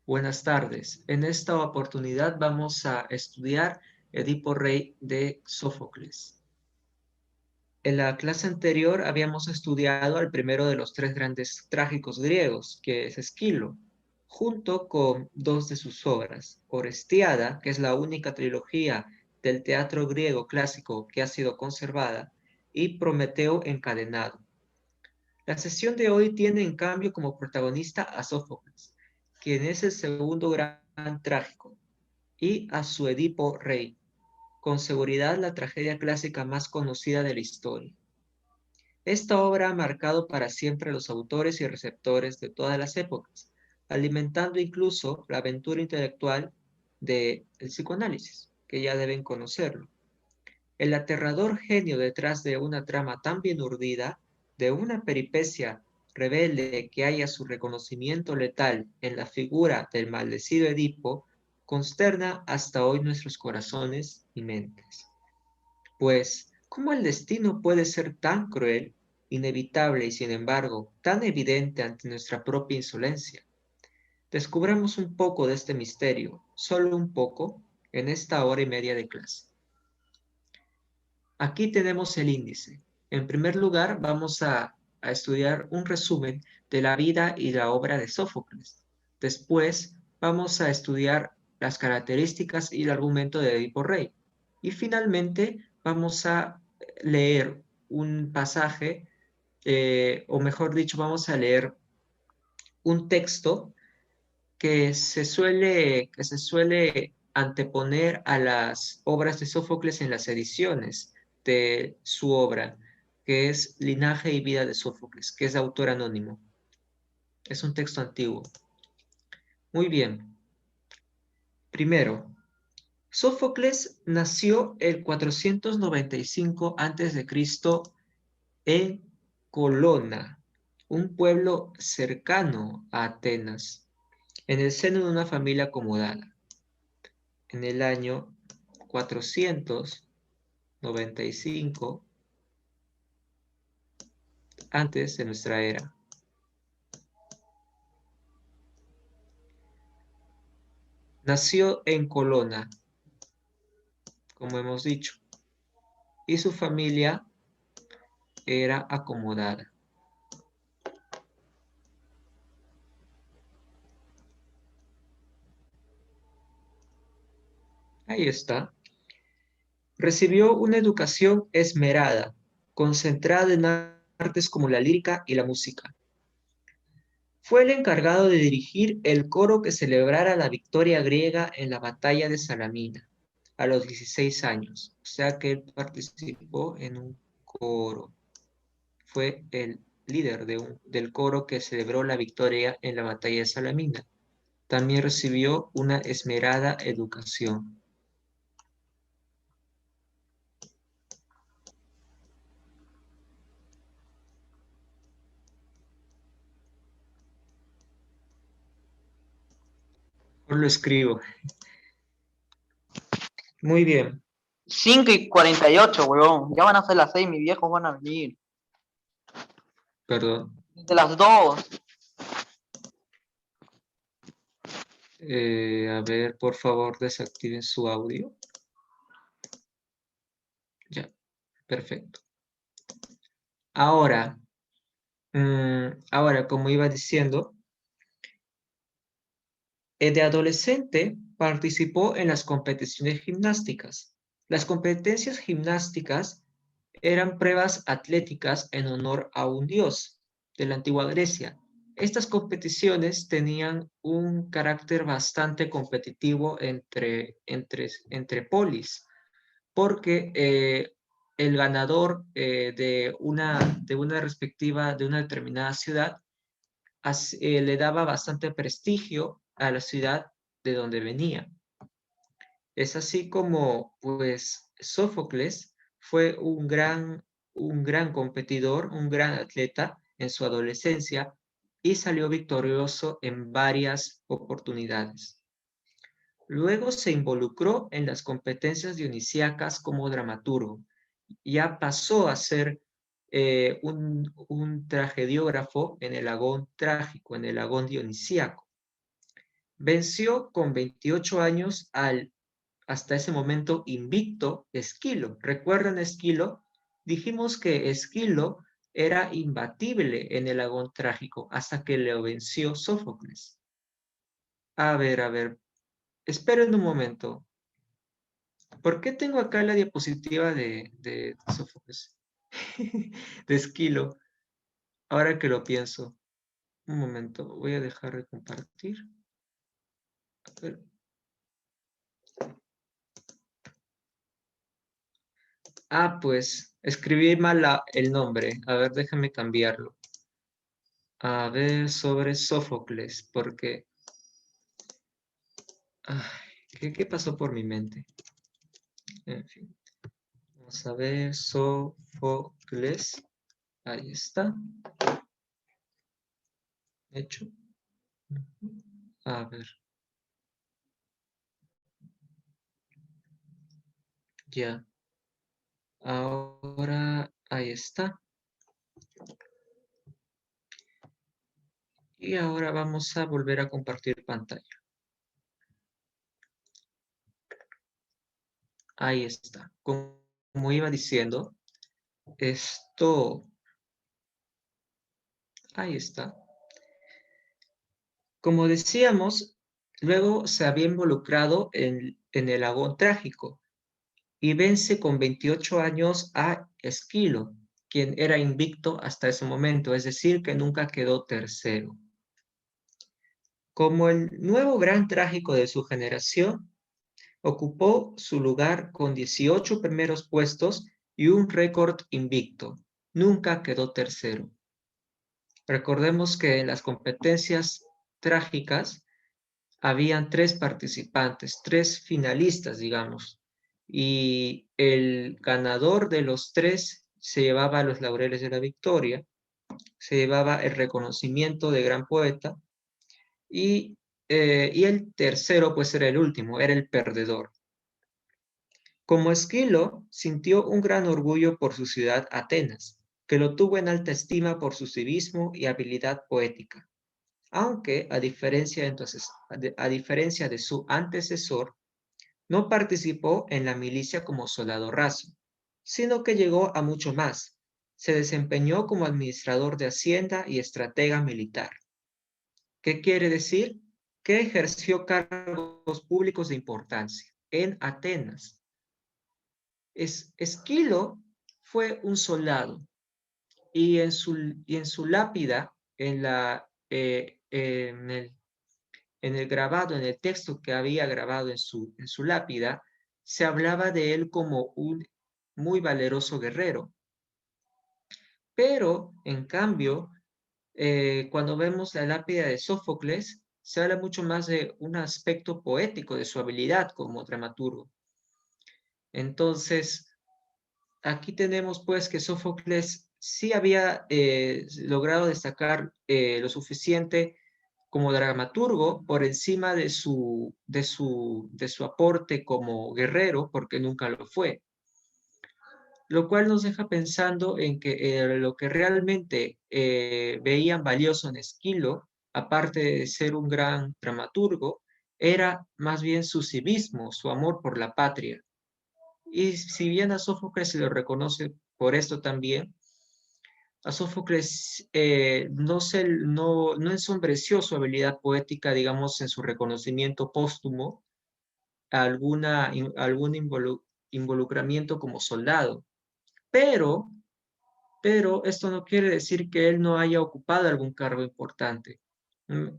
Buenas tardes. En esta oportunidad vamos a estudiar Edipo Rey de Sófocles. En la clase anterior habíamos estudiado al primero de los tres grandes trágicos griegos, que es Esquilo, junto con dos de sus obras, Orestiada, que es la única trilogía del teatro griego clásico que ha sido conservada, y Prometeo encadenado. La sesión de hoy tiene en cambio como protagonista a Sófocles, quien es el segundo gran trágico, y a su Edipo Rey, con seguridad la tragedia clásica más conocida de la historia. Esta obra ha marcado para siempre a los autores y receptores de todas las épocas, alimentando incluso la aventura intelectual del psicoanálisis, que ya deben conocerlo. El aterrador genio detrás de una trama tan bien urdida, de una peripecia rebelde que haya su reconocimiento letal en la figura del maldecido Edipo, consterna hasta hoy nuestros corazones y mentes. Pues, ¿cómo el destino puede ser tan cruel, inevitable y sin embargo tan evidente ante nuestra propia insolencia? Descubramos un poco de este misterio, solo un poco, en esta hora y media de clase. Aquí tenemos el índice. En primer lugar, vamos a estudiar un resumen de la vida y la obra de Sófocles. Después, vamos a estudiar las características y el argumento de Edipo Rey. Y finalmente, vamos a leer un pasaje, o mejor dicho, vamos a leer un texto que se suele anteponer a las obras de Sófocles en las ediciones de su obra, que es Linaje y vida de Sófocles, que es de autor anónimo. Es un texto antiguo. Muy bien. Primero, Sófocles nació el 495 a.C. en Colona, un pueblo cercano a Atenas, en el seno de una familia acomodada. En el año 495 antes de nuestra era. Nació en Colona, como hemos dicho, y su familia era acomodada. Ahí está. Recibió una educación esmerada, concentrada en artes como la lírica y la música. Fue el encargado de dirigir el coro que celebrara la victoria griega en la batalla de Salamina a los 16 años. O sea que él participó en un coro. Fue el líder del coro que celebró la victoria en la batalla de Salamina. También recibió una esmerada educación. Lo escribo. Muy bien. 5:48, weón. Ya van a ser las 6, mis viejos van a venir. Perdón. De las 2. A ver, por favor, desactiven su audio. Ya, perfecto. Ahora, como iba diciendo, de adolescente participó en las competiciones gimnásticas. Las competencias gimnásticas eran pruebas atléticas en honor a un dios de la antigua Grecia. Estas competiciones tenían un carácter bastante competitivo entre polis, porque el ganador de una determinada ciudad le daba bastante prestigio a la ciudad de donde venía. Es así como, pues, Sófocles fue un gran competidor, un gran atleta en su adolescencia y salió victorioso en varias oportunidades. Luego se involucró en las competencias dionisíacas como dramaturgo. Ya pasó a ser un tragediógrafo en el Agón trágico, en el Agón dionisíaco. venció con 28 años al hasta ese momento invicto Esquilo. ¿Recuerdan Esquilo? Dijimos que Esquilo era imbatible en el agón trágico hasta que le venció Sófocles. A ver, esperen un momento. ¿Por qué tengo acá la diapositiva de Sófocles? De Esquilo, ahora que lo pienso. Un momento, voy a dejar de compartir. A ver. Pues escribí mal el nombre. A ver, déjame cambiarlo. A ver, sobre Sófocles, porque... ¿qué pasó por mi mente? En fin. Vamos a ver, Sófocles. Ahí está. Hecho. A ver. Ya. Ahora, ahí está. Y ahora vamos a volver a compartir pantalla. Ahí está. Como iba diciendo, esto... Ahí está. Como decíamos, luego se había involucrado en el agón trágico y vence con 28 años a Esquilo, quien era invicto hasta ese momento, es decir, que nunca quedó tercero. Como el nuevo gran trágico de su generación, ocupó su lugar con 18 primeros puestos y un récord invicto. Nunca quedó tercero. Recordemos que en las competencias trágicas habían 3 participantes, 3 finalistas, digamos, y el ganador de los 3 se llevaba los laureles de la victoria, se llevaba el reconocimiento de gran poeta, y el tercero pues era el último, era el perdedor. Como Esquilo, sintió un gran orgullo por su ciudad Atenas, que lo tuvo en alta estima por su civismo y habilidad poética, aunque a diferencia de su antecesor, no participó en la milicia como soldado raso, sino que llegó a mucho más. Se desempeñó como administrador de hacienda y estratega militar. ¿Qué quiere decir? Que ejerció cargos públicos de importancia en Atenas. Esquilo fue un soldado y en su lápida, en el grabado, en el texto que había grabado en su lápida, se hablaba de él como un muy valeroso guerrero. Pero, en cambio, cuando vemos la lápida de Sófocles, se habla mucho más de un aspecto poético de su habilidad como dramaturgo. Entonces, aquí tenemos pues que Sófocles sí había logrado destacar lo suficiente como dramaturgo por encima de su aporte como guerrero, porque nunca lo fue. Lo cual nos deja pensando en que lo que realmente veían valioso en Esquilo, aparte de ser un gran dramaturgo, era más bien su civismo, su amor por la patria. Y si bien a Sófocles se lo reconoce por esto también, a Sófocles no ensombreció su habilidad poética, digamos, en su reconocimiento póstumo, a algún involucramiento como soldado. Pero, pero esto no quiere decir que él no haya ocupado algún cargo importante.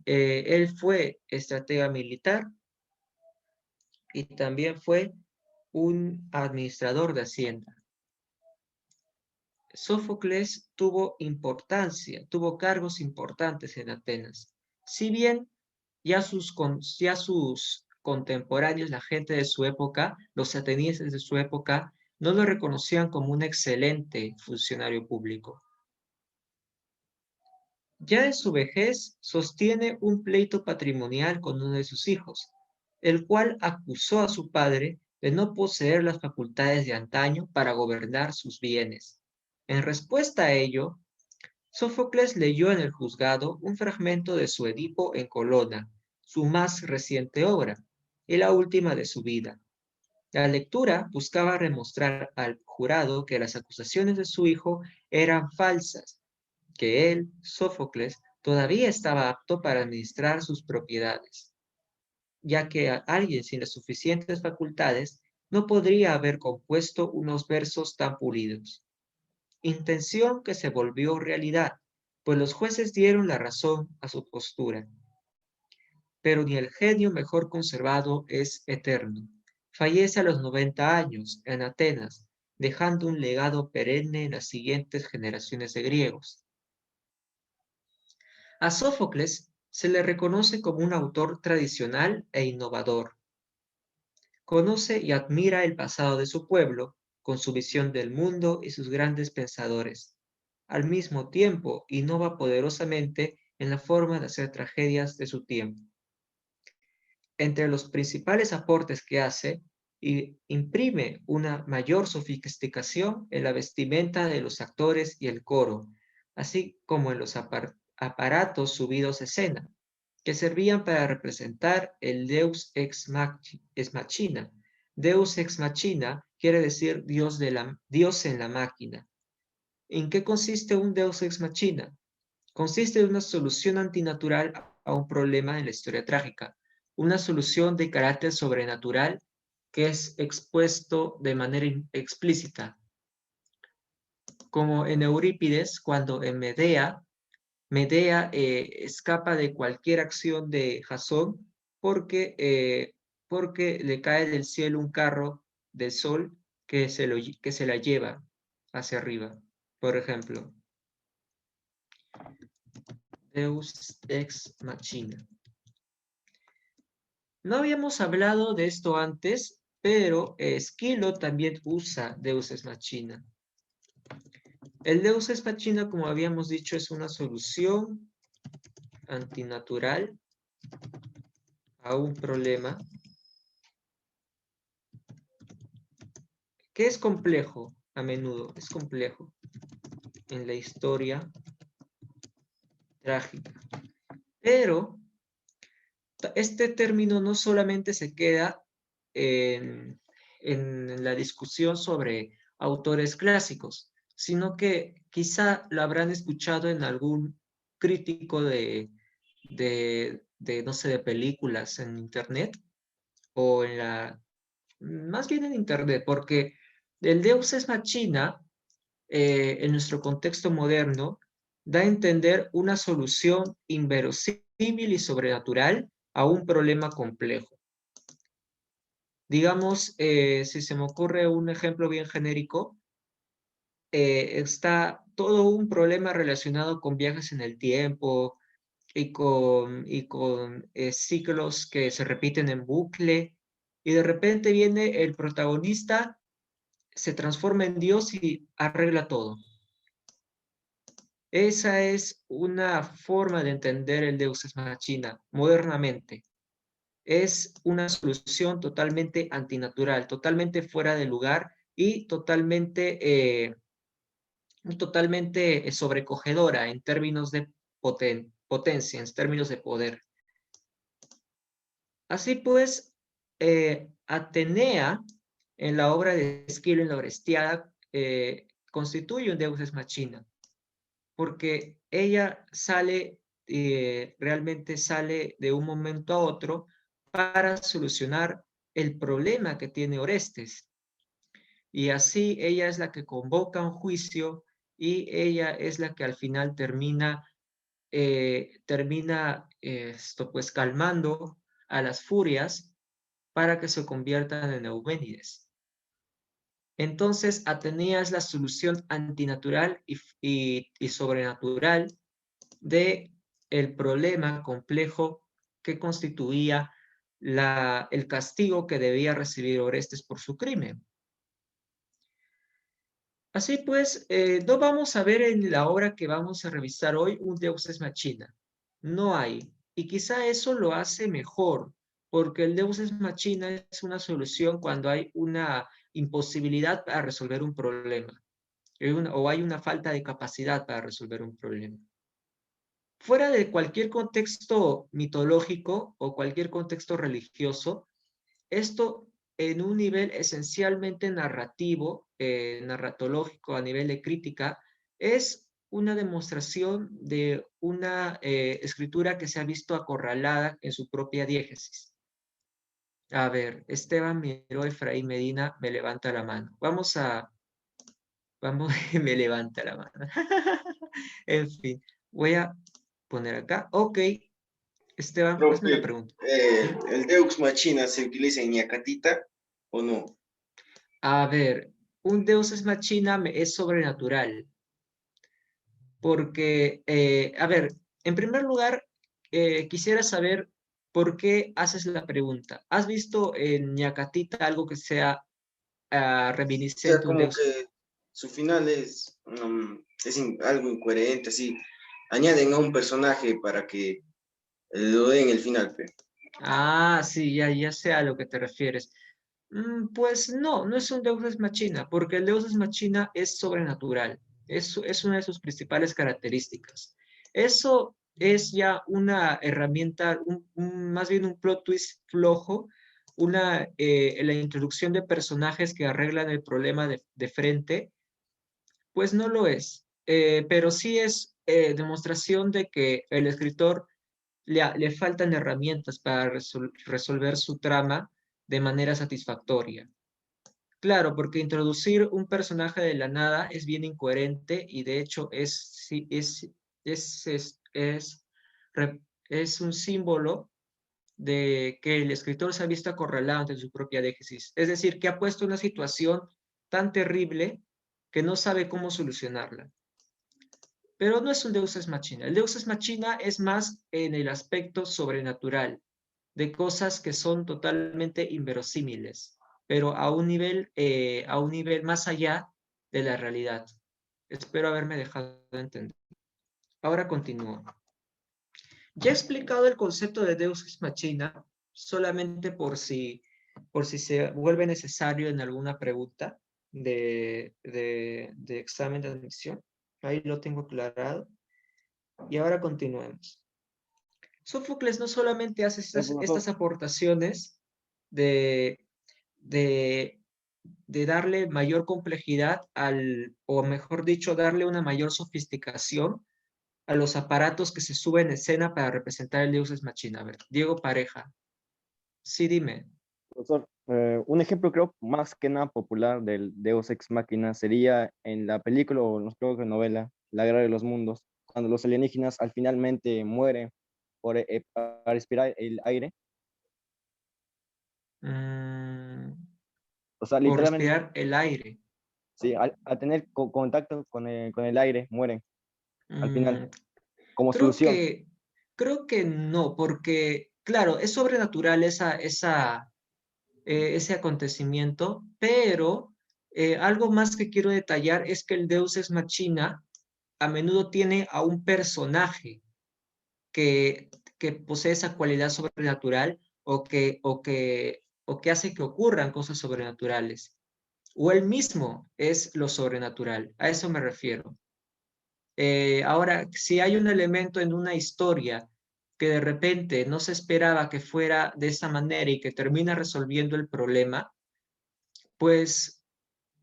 Él fue estratega militar y también fue un administrador de hacienda. Sófocles tuvo importancia, tuvo cargos importantes en Atenas. Si bien ya sus contemporáneos, la gente de su época, los atenienses de su época, no lo reconocían como un excelente funcionario público. Ya en su vejez sostiene un pleito patrimonial con uno de sus hijos, el cual acusó a su padre de no poseer las facultades de antaño para gobernar sus bienes. En respuesta a ello, Sófocles leyó en el juzgado un fragmento de su Edipo en Colona, su más reciente obra y la última de su vida. La lectura buscaba demostrar al jurado que las acusaciones de su hijo eran falsas, que él, Sófocles, todavía estaba apto para administrar sus propiedades, ya que alguien sin las suficientes facultades no podría haber compuesto unos versos tan pulidos. Intención que se volvió realidad, pues los jueces dieron la razón a su postura. Pero ni el genio mejor conservado es eterno. Fallece a los 90 años en Atenas, dejando un legado perenne en las siguientes generaciones de griegos. A Sófocles se le reconoce como un autor tradicional e innovador. Conoce y admira el pasado de su pueblo, con su visión del mundo y sus grandes pensadores. Al mismo tiempo, innova poderosamente en la forma de hacer tragedias de su tiempo. Entre los principales aportes que hace, imprime una mayor sofisticación en la vestimenta de los actores y el coro, así como en los aparatos subidos a escena, que servían para representar el Deus ex machina. Deus ex machina quiere decir Dios en la máquina. ¿En qué consiste un Deus ex machina? Consiste en una solución antinatural a un problema en la historia trágica, una solución de carácter sobrenatural que es expuesto de manera explícita, como en Eurípides, cuando en Medea escapa de cualquier acción de Jasón porque le cae del cielo un carro del sol que se la lleva hacia arriba, por ejemplo. Deus ex machina. No habíamos hablado de esto antes, pero Esquilo también usa Deus ex machina. El Deus ex machina, como habíamos dicho, es una solución antinatural a un problema que es complejo, a menudo es complejo en la historia trágica. Pero este término no solamente se queda en la discusión sobre autores clásicos, sino que quizá lo habrán escuchado en algún crítico no sé, de películas en internet o más bien en internet, porque el Deus ex machina, en nuestro contexto moderno, da a entender una solución inverosímil y sobrenatural a un problema complejo. Digamos, si se me ocurre un ejemplo bien genérico, está todo un problema relacionado con viajes en el tiempo y con ciclos que se repiten en bucle, y de repente viene el protagonista, se transforma en Dios y arregla todo. Esa es una forma de entender el Deus ex machina modernamente. Es una solución totalmente antinatural, totalmente fuera de lugar y totalmente sobrecogedora en términos de potencia, en términos de poder. Así pues, Atenea, en la obra de Esquilo en la Orestiada, constituye un Deus ex machina, porque ella realmente sale de un momento a otro para solucionar el problema que tiene Orestes. Y así ella es la que convoca un juicio y ella es la que al final pues calmando a las furias para que se conviertan en Euménides. Entonces, Atenea es la solución antinatural y sobrenatural de el problema complejo que constituía el castigo que debía recibir Orestes por su crimen. Así pues, no vamos a ver en la obra que vamos a revisar hoy un Deus ex machina. No hay. Y quizá eso lo hace mejor, porque el Deus ex machina es una solución cuando hay una imposibilidad para resolver un problema, o hay una falta de capacidad para resolver un problema. fuera de cualquier contexto mitológico o cualquier contexto religioso, esto en un nivel esencialmente narrativo, narratológico, a nivel de crítica, es una demostración de una escritura que se ha visto acorralada en su propia diégesis. A ver, Esteban Miró Efraín Medina me levanta la mano. Vamos, me levanta la mano. En fin, voy a poner acá. Ok, Esteban, hazme la Profe, pregunta. ¿el Deux Machina se utiliza en Ñacatita o no? A ver, un Deus es machina es sobrenatural, porque, a ver, en primer lugar, quisiera saber por qué haces la pregunta. ¿Has visto en Ñacatita algo que sea O sea, reminiscente a un como Deus? que su final es algo incoherente, así. Añaden a un personaje para que lo den el final, pe. Ah, sí, ya sé a lo que te refieres. Pues no, no es un Deus Ex Machina, porque el Deus Ex Machina es sobrenatural. Es una de sus principales características. Eso es ya una herramienta, más bien un plot twist flojo, la introducción de personajes que arreglan el problema de frente, pues no lo es. Pero sí es demostración de que el escritor le faltan herramientas para resolver su trama de manera satisfactoria. Claro, porque introducir un personaje de la nada es bien incoherente y de hecho sí, re- es un símbolo de que el escritor se ha visto acorralado ante su propia déficit. Es decir, que ha puesto una situación tan terrible que no sabe cómo solucionarla. Pero no es un Deus Ex Machina. El Deus Ex Machina es más en el aspecto sobrenatural, de cosas que son totalmente inverosímiles, pero a un nivel más allá de la realidad. Espero haberme dejado entender. Ahora continúo. Ya he explicado el concepto de Deus Ex Machina, solamente por si se vuelve necesario en alguna pregunta de examen de admisión. Ahí lo tengo aclarado. Y ahora continuemos. Sófocles no solamente hace Profesor, estas aportaciones de, de, de darle mayor complejidad o mejor dicho, darle una mayor sofisticación a los aparatos que se suben en escena para representar el Deus Ex Machina. A ver, Diego Pareja, sí, dime. profesor, un ejemplo creo más que nada popular del Deus Ex Machina sería en la película o no creo que novela La Guerra de los Mundos, cuando los alienígenas al finalmente mueren para respirar el aire. Mm, O sea, por literalmente, respirar el aire. sí, al tener contacto con el aire, mueren al final, Mm, como creo solución. que, creo que no, porque, claro, es sobrenatural ese acontecimiento, pero algo más que quiero detallar es que el Deus Ex Machina a menudo tiene a un personaje que, que posee esa cualidad sobrenatural o que hace que ocurran cosas sobrenaturales. O él mismo es lo sobrenatural, a eso me refiero. Ahora, si hay un elemento en una historia que de repente no se esperaba que fuera de esa manera y que termina resolviendo el problema, pues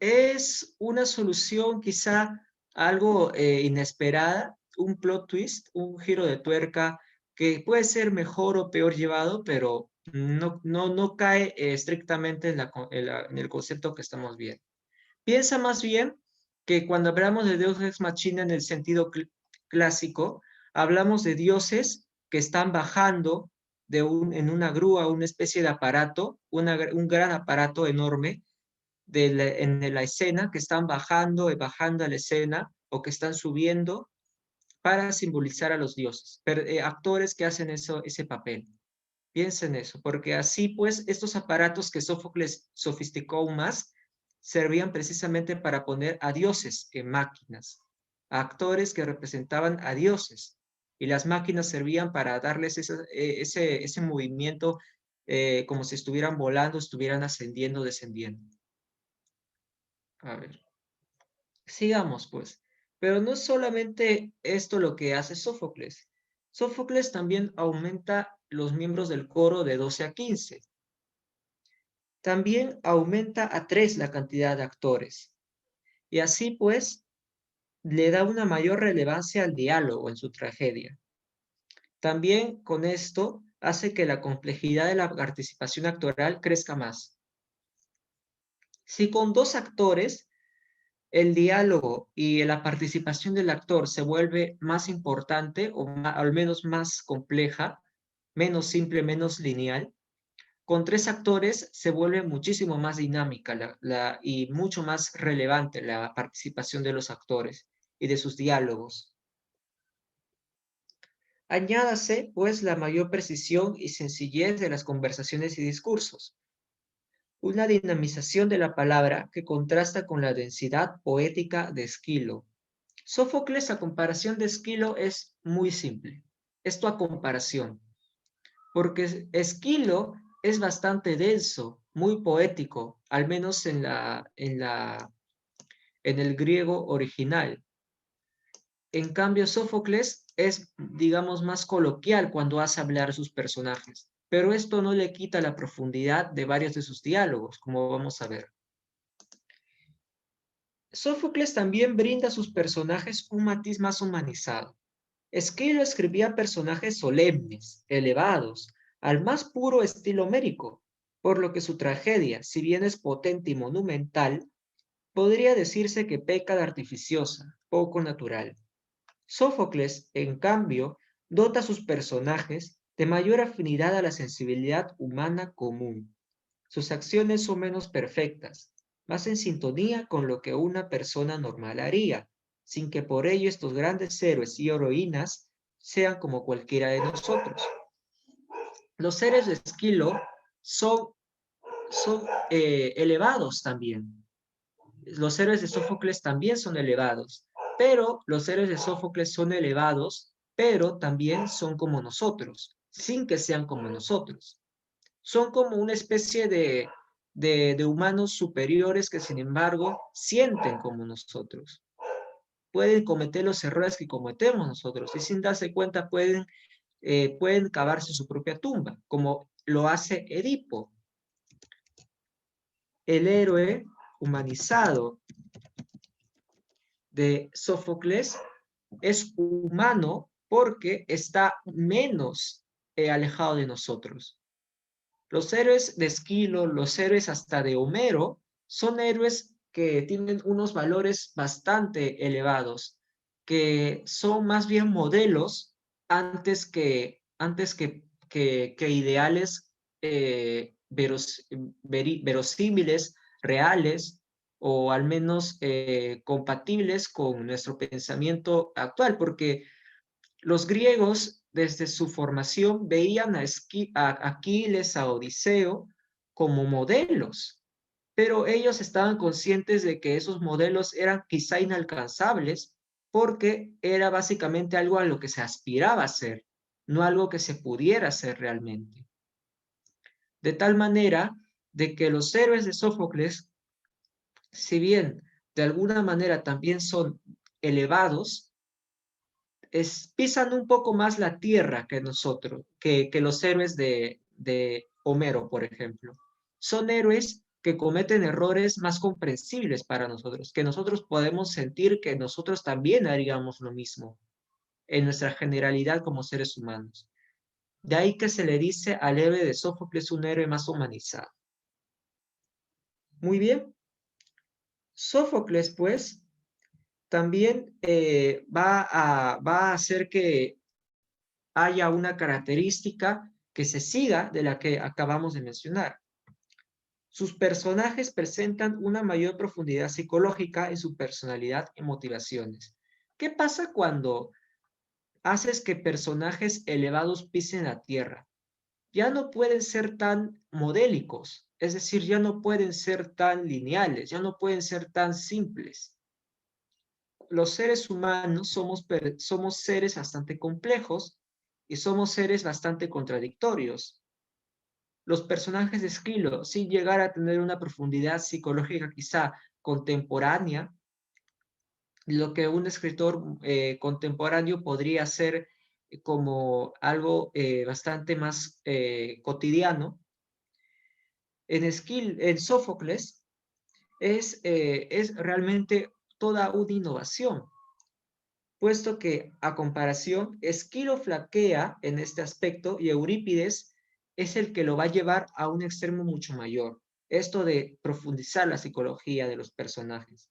es una solución quizá algo inesperada, un plot twist, un giro de tuerca que puede ser mejor o peor llevado, pero no cae estrictamente en el concepto que estamos viendo. Piensa más bien que cuando hablamos de Deus Ex Machina en el sentido clásico, hablamos de dioses que están bajando en una grúa, una especie de aparato, un gran aparato enorme en la escena, que están bajando y bajando a la escena o que están subiendo para simbolizar a los dioses, actores que hacen ese papel. Piensa en eso, porque así pues estos aparatos que Sófocles sofisticó aún más, servían precisamente para poner a dioses en máquinas, a actores que representaban a dioses, y las máquinas servían para darles ese movimiento como si estuvieran volando, estuvieran ascendiendo, descendiendo. A ver, sigamos pues. Pero no es solamente esto lo que hace Sófocles. Sófocles también aumenta los miembros del coro de 12 a 15. También aumenta a 3 la cantidad de actores. Y así pues, le da una mayor relevancia al diálogo en su tragedia. También con esto hace que la complejidad de la participación actoral crezca más. Si con 2 actores el diálogo y la participación del actor se vuelve más importante o al menos más compleja, menos simple, menos lineal, con 3 actores se vuelve muchísimo más dinámica y mucho más relevante la participación de los actores y de sus diálogos. Añádase, pues, la mayor precisión y sencillez de las conversaciones y discursos. Una dinamización de la palabra que contrasta con la densidad poética de Esquilo. Sófocles, a comparación de Esquilo, es muy simple. Esto a comparación, porque Esquilo es bastante denso, muy poético, al menos en el griego original. En cambio, Sófocles es, digamos, más coloquial cuando hace hablar a sus personajes, pero esto no le quita la profundidad de varios de sus diálogos, como vamos a ver. Sófocles también brinda a sus personajes un matiz más humanizado. Esquilo escribía personajes solemnes, elevados, al más puro estilo homérico, por lo que su tragedia, si bien es potente y monumental, podría decirse que peca de artificiosa, poco natural. Sófocles, en cambio, dota a sus personajes de mayor afinidad a la sensibilidad humana común. Sus acciones son menos perfectas, más en sintonía con lo que una persona normal haría, sin que por ello estos grandes héroes y heroínas sean como cualquiera de nosotros. Los seres de Esquilo son elevados también. Los héroes de Sófocles también son elevados, pero los héroes de Sófocles son elevados, pero también son como nosotros, sin que sean como nosotros. Son como una especie de humanos superiores que sin embargo sienten como nosotros. Pueden cometer los errores que cometemos nosotros y sin darse cuenta pueden cavarse su propia tumba, como lo hace Edipo, el héroe humanizado de Sófocles. Es humano porque está menos alejado de nosotros. Los héroes de Esquilo, los héroes hasta de Homero, son héroes que tienen unos valores bastante elevados, que son más bien modelos antes que ideales verosímiles, reales, o al menos compatibles con nuestro pensamiento actual, porque los griegos, desde su formación, veían a Aquiles, a Odiseo, como modelos, pero ellos estaban conscientes de que esos modelos eran quizá inalcanzables porque era básicamente algo a lo que se aspiraba a ser, no algo que se pudiera hacer realmente. De tal manera de que los héroes de Sófocles, si bien de alguna manera también son elevados, pisan un poco más la tierra que nosotros, que los héroes de Homero, por ejemplo. Son héroes que cometen errores más comprensibles para nosotros, que nosotros podemos sentir que nosotros también haríamos lo mismo en nuestra generalidad como seres humanos. De ahí que se le dice al héroe de Sófocles un héroe más humanizado. Muy bien. Sófocles, pues, también va a hacer que haya una característica que se siga de la que acabamos de mencionar. Sus personajes presentan una mayor profundidad psicológica en su personalidad y motivaciones. ¿Qué pasa cuando haces que personajes elevados pisen la tierra? Ya no pueden ser tan modélicos, es decir, ya no pueden ser tan lineales, ya no pueden ser tan simples. Los seres humanos somos seres bastante complejos y somos seres bastante contradictorios. Los personajes de Esquilo, sin llegar a tener una profundidad psicológica quizá contemporánea, lo que un escritor contemporáneo podría hacer como algo bastante más cotidiano, en Sófocles es realmente toda una innovación, puesto que a comparación, Esquilo flaquea en este aspecto y Eurípides es el que lo va a llevar a un extremo mucho mayor, esto de profundizar la psicología de los personajes.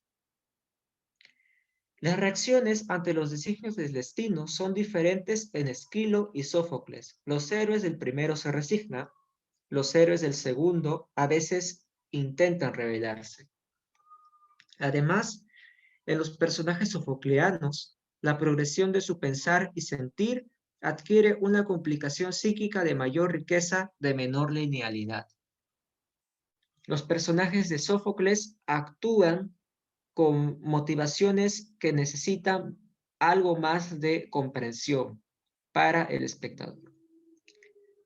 Las reacciones ante los designios del destino son diferentes en Esquilo y Sófocles. Los héroes del primero se resignan, los héroes del segundo a veces intentan rebelarse. Además, en los personajes sofocleanos, la progresión de su pensar y sentir adquiere una complicación psíquica de mayor riqueza, de menor linealidad. Los personajes de Sófocles actúan con motivaciones que necesitan algo más de comprensión para el espectador.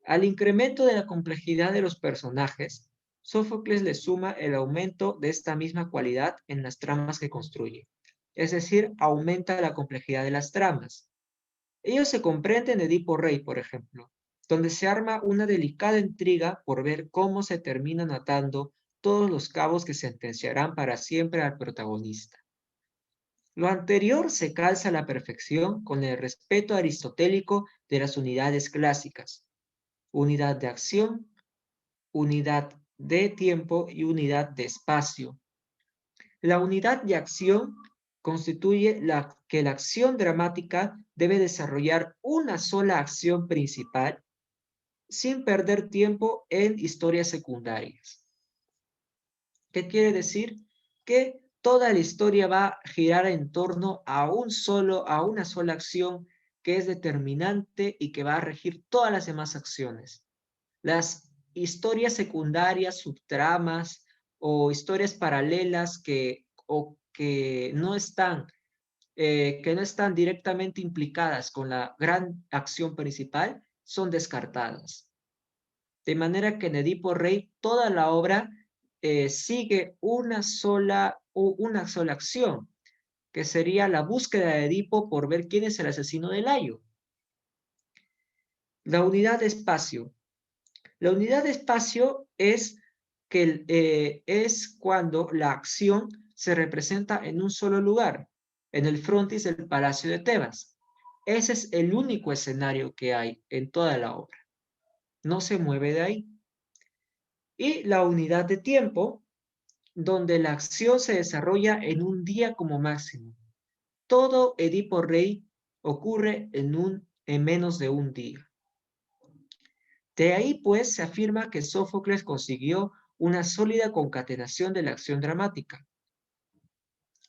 Al incremento de la complejidad de los personajes, Sófocles le suma el aumento de esta misma cualidad en las tramas que construye. Es decir, aumenta la complejidad de las tramas. Ello se comprende en Edipo Rey, por ejemplo, donde se arma una delicada intriga por ver cómo se terminan atando todos los cabos que sentenciarán para siempre al protagonista. Lo anterior se calza a la perfección con el respeto aristotélico de las unidades clásicas: unidad de acción, unidad de tiempo y unidad de espacio. La unidad de acción constituye que la acción dramática debe desarrollar una sola acción principal sin perder tiempo en historias secundarias. ¿Qué quiere decir? Que toda la historia va a girar en torno a una sola acción que es determinante y que va a regir todas las demás acciones. Las historias secundarias, subtramas o historias paralelas que no están directamente implicadas con la gran acción principal son descartadas. De manera que en Edipo Rey toda la obra sigue una sola acción, que sería la búsqueda de Edipo por ver quién es el asesino de Layo. La unidad de espacio. La unidad de espacio es cuando la acción se representa en un solo lugar, en el frontis del Palacio de Tebas. Ese es el único escenario que hay en toda la obra. No se mueve de ahí. Y la unidad de tiempo, donde la acción se desarrolla en un día como máximo. Todo Edipo Rey ocurre en menos de un día. De ahí, pues, se afirma que Sófocles consiguió una sólida concatenación de la acción dramática.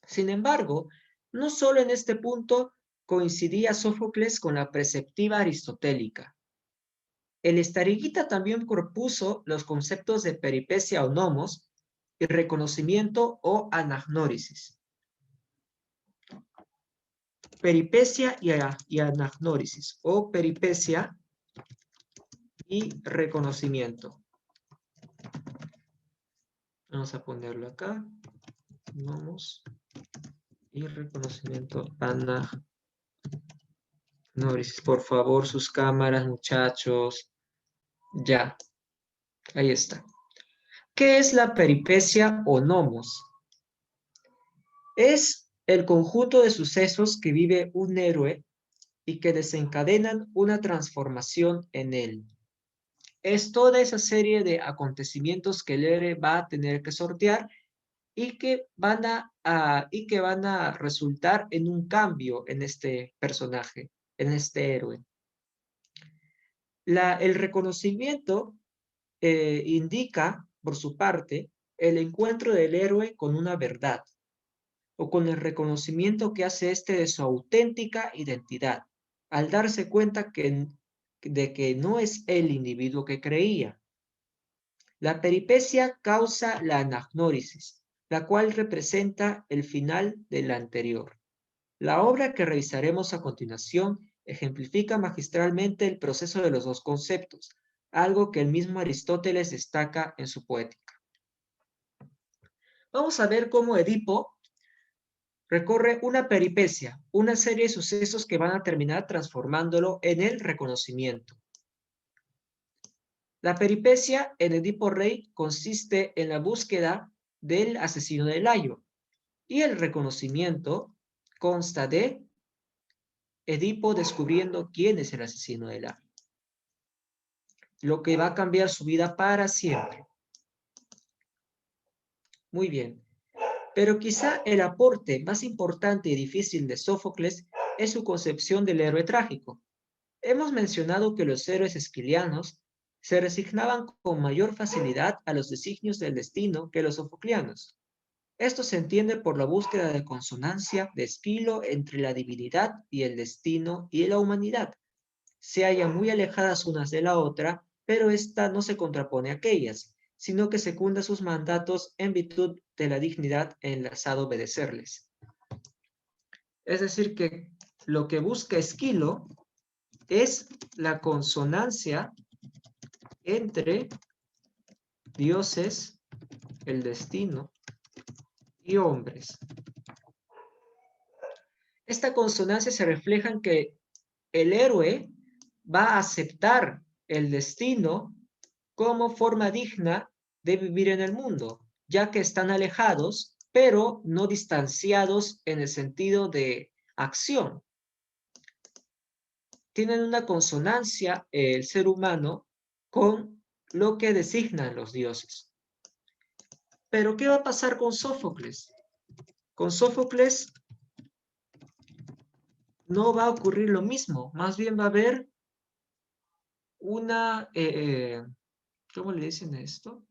Sin embargo, no solo en este punto coincidía Sófocles con la preceptiva aristotélica. El Estariguita también propuso los conceptos de peripecia o nomos y reconocimiento o anagnórisis. Peripecia y anagnórisis, o peripecia y reconocimiento. Vamos a ponerlo acá. Nomos y reconocimiento anagnórisis. Por favor, sus cámaras, muchachos. Ya, ahí está. ¿Qué es la peripecia o nomos? Es el conjunto de sucesos que vive un héroe y que desencadenan una transformación en él. Es toda esa serie de acontecimientos que el héroe va a tener que sortear y que van a resultar en un cambio en este personaje, en este héroe. El reconocimiento indica, por su parte, el encuentro del héroe con una verdad, o con el reconocimiento que hace éste de su auténtica identidad, al darse cuenta de que no es el individuo que creía. La peripecia causa la anagnórisis, la cual representa el final de la anterior. La obra que revisaremos a continuación ejemplifica magistralmente el proceso de los dos conceptos, algo que el mismo Aristóteles destaca en su Poética. Vamos a ver cómo Edipo recorre una peripecia, una serie de sucesos que van a terminar transformándolo en el reconocimiento. La peripecia en Edipo Rey consiste en la búsqueda del asesino de Layo y el reconocimiento consta de Edipo descubriendo quién es el asesino de Layo, lo que va a cambiar su vida para siempre. Muy bien. Pero quizá el aporte más importante y difícil de Sófocles es su concepción del héroe trágico. Hemos mencionado que los héroes esquilianos se resignaban con mayor facilidad a los designios del destino que los sofoclianos. Esto se entiende por la búsqueda de consonancia de Esquilo entre la divinidad y el destino y la humanidad. Se hallan muy alejadas unas de la otra, pero esta no se contrapone a aquellas, sino que secunda sus mandatos en virtud de la dignidad enlazada a obedecerles. Es decir, que lo que busca Esquilo es la consonancia entre dioses, el destino y hombres. Esta consonancia se refleja en que el héroe va a aceptar el destino como forma digna de vivir en el mundo, ya que están alejados, pero no distanciados en el sentido de acción. Tienen una consonancia el ser humano con lo que designan los dioses. Pero ¿qué va a pasar con Sófocles? Con Sófocles no va a ocurrir lo mismo, más bien va a haber una, ¿cómo le dicen esto?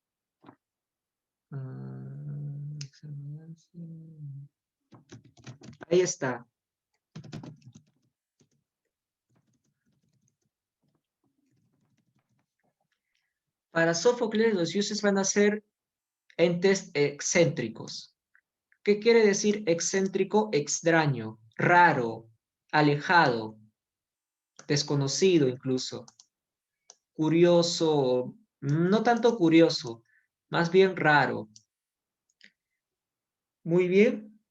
Ahí está. Para Sófocles, los dioses van a ser entes excéntricos. ¿Qué quiere decir excéntrico? Extraño, raro, alejado, desconocido incluso, curioso, no tanto curioso, más bien raro. Muy bien.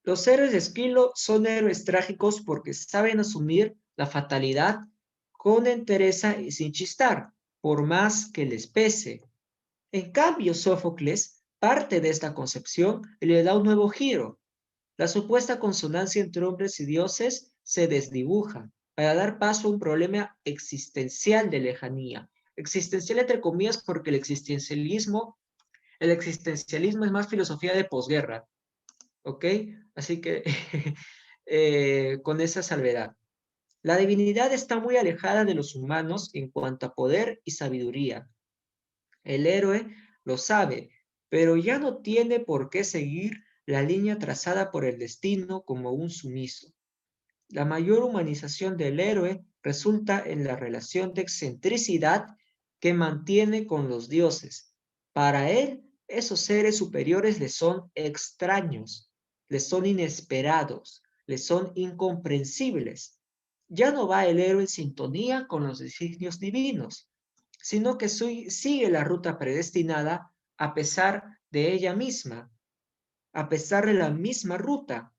Los héroes de Esquilo son héroes trágicos porque saben asumir la fatalidad con entereza y sin chistar, por más que les pese. En cambio, Sófocles parte de esta concepción y le da un nuevo giro. La supuesta consonancia entre hombres y dioses se desdibuja para dar paso a un problema existencial de lejanía. Existencial entre comillas porque el existencialismo es más filosofía de posguerra, ¿ok? Así que con esa salvedad. La divinidad está muy alejada de los humanos en cuanto a poder y sabiduría. El héroe lo sabe, pero ya no tiene por qué seguir la línea trazada por el destino como un sumiso. La mayor humanización del héroe resulta en la relación de excentricidad que mantiene con los dioses. Para él, esos seres superiores le son extraños, le son inesperados, le son incomprensibles. Ya no va el héroe en sintonía con los designios divinos, sino que sigue la ruta predestinada a pesar de ella misma, a pesar de la misma ruta.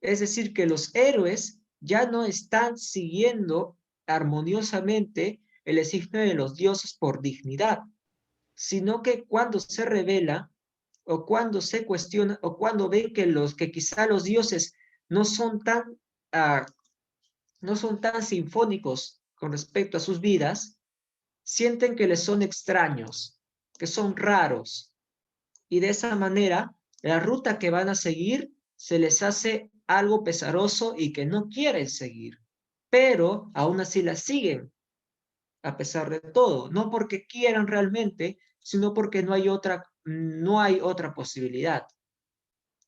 Es decir, que los héroes ya no están siguiendo armoniosamente el designio de los dioses por dignidad, sino que cuando se revela o cuando se cuestiona o cuando ven que quizá los dioses no son tan, no son tan sinfónicos con respecto a sus vidas, sienten que les son extraños, que son raros, y de esa manera la ruta que van a seguir se les hace algo pesaroso y que no quieren seguir, pero aún así la siguen a pesar de todo, no porque quieran realmente, sino porque no hay otra posibilidad.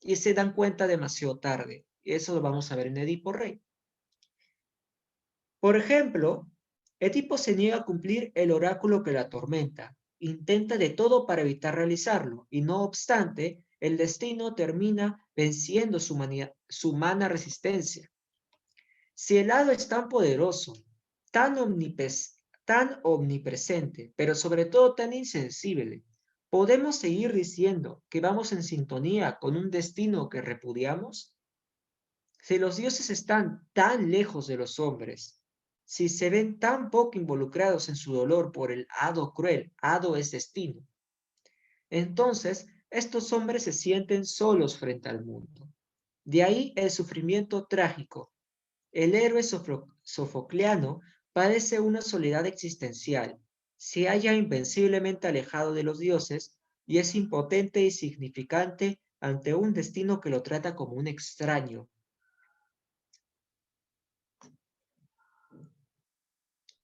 Y se dan cuenta demasiado tarde. Eso lo vamos a ver en Edipo Rey. Por ejemplo, Edipo se niega a cumplir el oráculo que la atormenta. Intenta de todo para evitar realizarlo, y no obstante, el destino termina venciendo su humana resistencia. Si el hado es tan poderoso, tan omnipresente, pero sobre todo tan insensible, ¿Podemos seguir diciendo que vamos en sintonía con un destino que repudiamos? Si los dioses están tan lejos de los hombres, si se ven tan poco involucrados en su dolor por el hado cruel, hado es destino, entonces estos hombres se sienten solos frente al mundo. De ahí el sufrimiento trágico. El héroe sofocleano padece una soledad existencial, se halla invenciblemente alejado de los dioses y es impotente y significante ante un destino que lo trata como un extraño.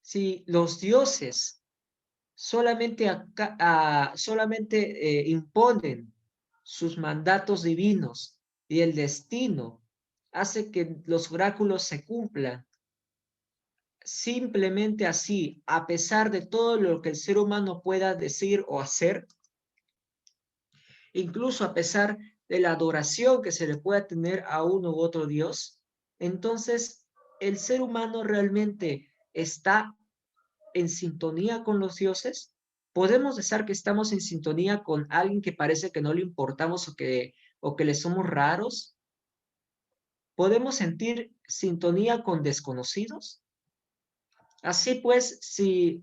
Si los dioses solamente imponen sus mandatos divinos y el destino hace que los oráculos se cumplan, simplemente así, a pesar de todo lo que el ser humano pueda decir o hacer, incluso a pesar de la adoración que se le pueda tener a uno u otro Dios, entonces el ser humano realmente está en sintonía con los dioses. Podemos decir que estamos en sintonía con alguien que parece que no le importamos o que le somos raros. Podemos sentir sintonía con desconocidos. Así pues, si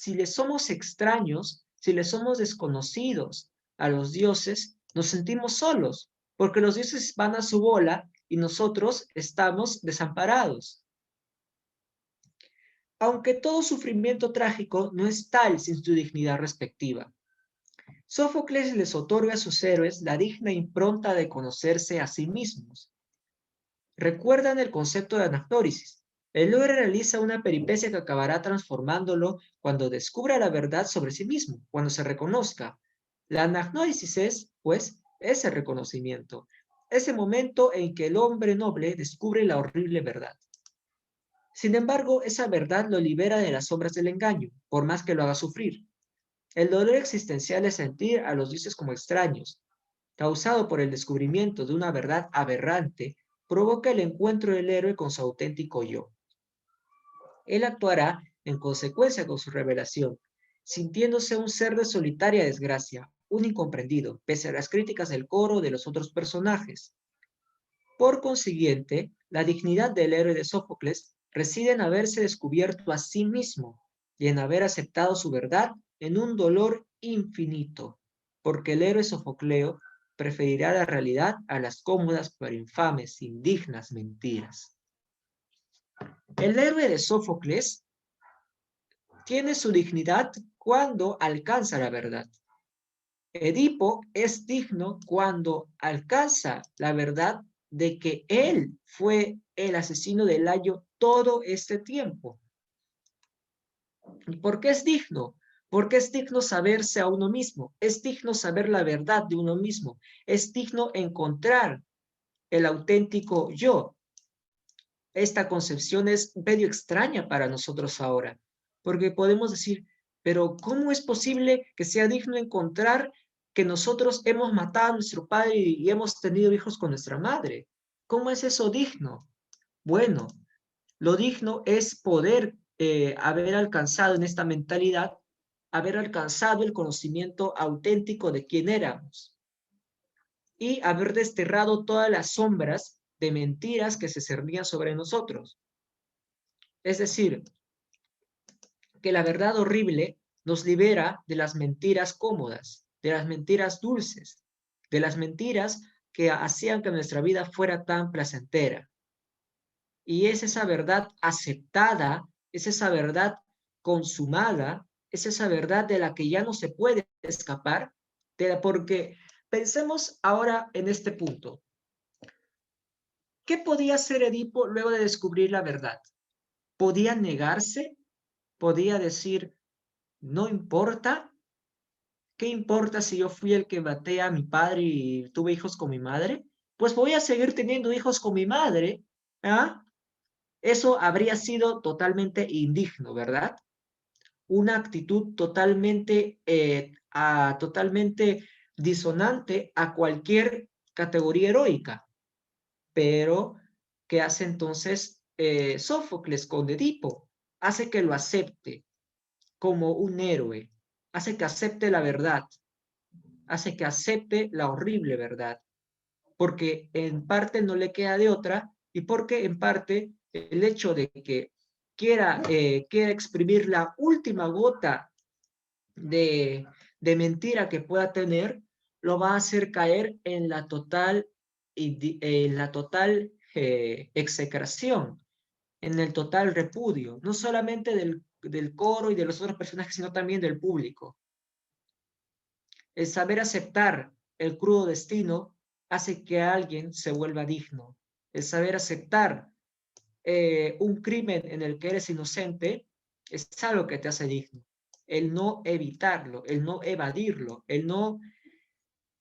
le somos extraños, si le somos desconocidos a los dioses, nos sentimos solos, porque los dioses van a su bola y nosotros estamos desamparados. Aunque todo sufrimiento trágico no es tal sin su dignidad respectiva. Sófocles les otorga a sus héroes la digna impronta de conocerse a sí mismos. Recuerdan el concepto de anagnórisis. El héroe realiza una peripecia que acabará transformándolo cuando descubra la verdad sobre sí mismo, cuando se reconozca. La anagnórisis es, pues, ese reconocimiento, ese momento en que el hombre noble descubre la horrible verdad. Sin embargo, esa verdad lo libera de las sombras del engaño, por más que lo haga sufrir. El dolor existencial es sentir a los dioses como extraños, causado por el descubrimiento de una verdad aberrante, provoca el encuentro del héroe con su auténtico yo. Él actuará en consecuencia con su revelación, sintiéndose un ser de solitaria desgracia, un incomprendido, pese a las críticas del coro de los otros personajes. Por consiguiente, la dignidad del héroe de Sófocles reside en haberse descubierto a sí mismo y en haber aceptado su verdad en un dolor infinito, porque el héroe sofocleo preferirá la realidad a las cómodas pero infames, indignas mentiras. El héroe de Sófocles tiene su dignidad cuando alcanza la verdad. Edipo es digno cuando alcanza la verdad de que él fue el asesino de Layo todo este tiempo. ¿Y por qué es digno? Porque es digno saberse a uno mismo, es digno saber la verdad de uno mismo, es digno encontrar el auténtico yo. Esta concepción es medio extraña para nosotros ahora, porque podemos decir, pero ¿cómo es posible que sea digno encontrar que nosotros hemos matado a nuestro padre y hemos tenido hijos con nuestra madre? ¿Cómo es eso digno? Bueno, lo digno es poder haber alcanzado en esta mentalidad, haber alcanzado el conocimiento auténtico de quién éramos y haber desterrado todas las sombras de mentiras que se cernían sobre nosotros. Es decir, que la verdad horrible nos libera de las mentiras cómodas, de las mentiras dulces, de las mentiras que hacían que nuestra vida fuera tan placentera. Y es esa verdad aceptada, es esa verdad consumada, es esa verdad de la que ya no se puede escapar, porque pensemos ahora en este punto. ¿Qué podía hacer Edipo luego de descubrir la verdad? ¿Podía negarse? ¿Podía decir, no importa? ¿Qué importa si yo fui el que maté a mi padre y tuve hijos con mi madre? Pues voy a seguir teniendo hijos con mi madre. ¿Ah? Eso habría sido totalmente indigno, ¿verdad? Una actitud totalmente disonante a cualquier categoría heroica. Pero, ¿qué hace entonces Sófocles con Edipo? Hace que lo acepte como un héroe, hace que acepte la verdad, hace que acepte la horrible verdad, porque en parte no le queda de otra y porque en parte el hecho de que quiera exprimir la última gota de, de mentira que pueda tener, lo va a hacer caer en la total, execración, en el total repudio, no solamente del coro y de los otros personajes, sino también del público. El saber aceptar el crudo destino hace que alguien se vuelva digno. El saber aceptar un crimen en el que eres inocente es algo que te hace digno. El no evitarlo, el no evadirlo, el no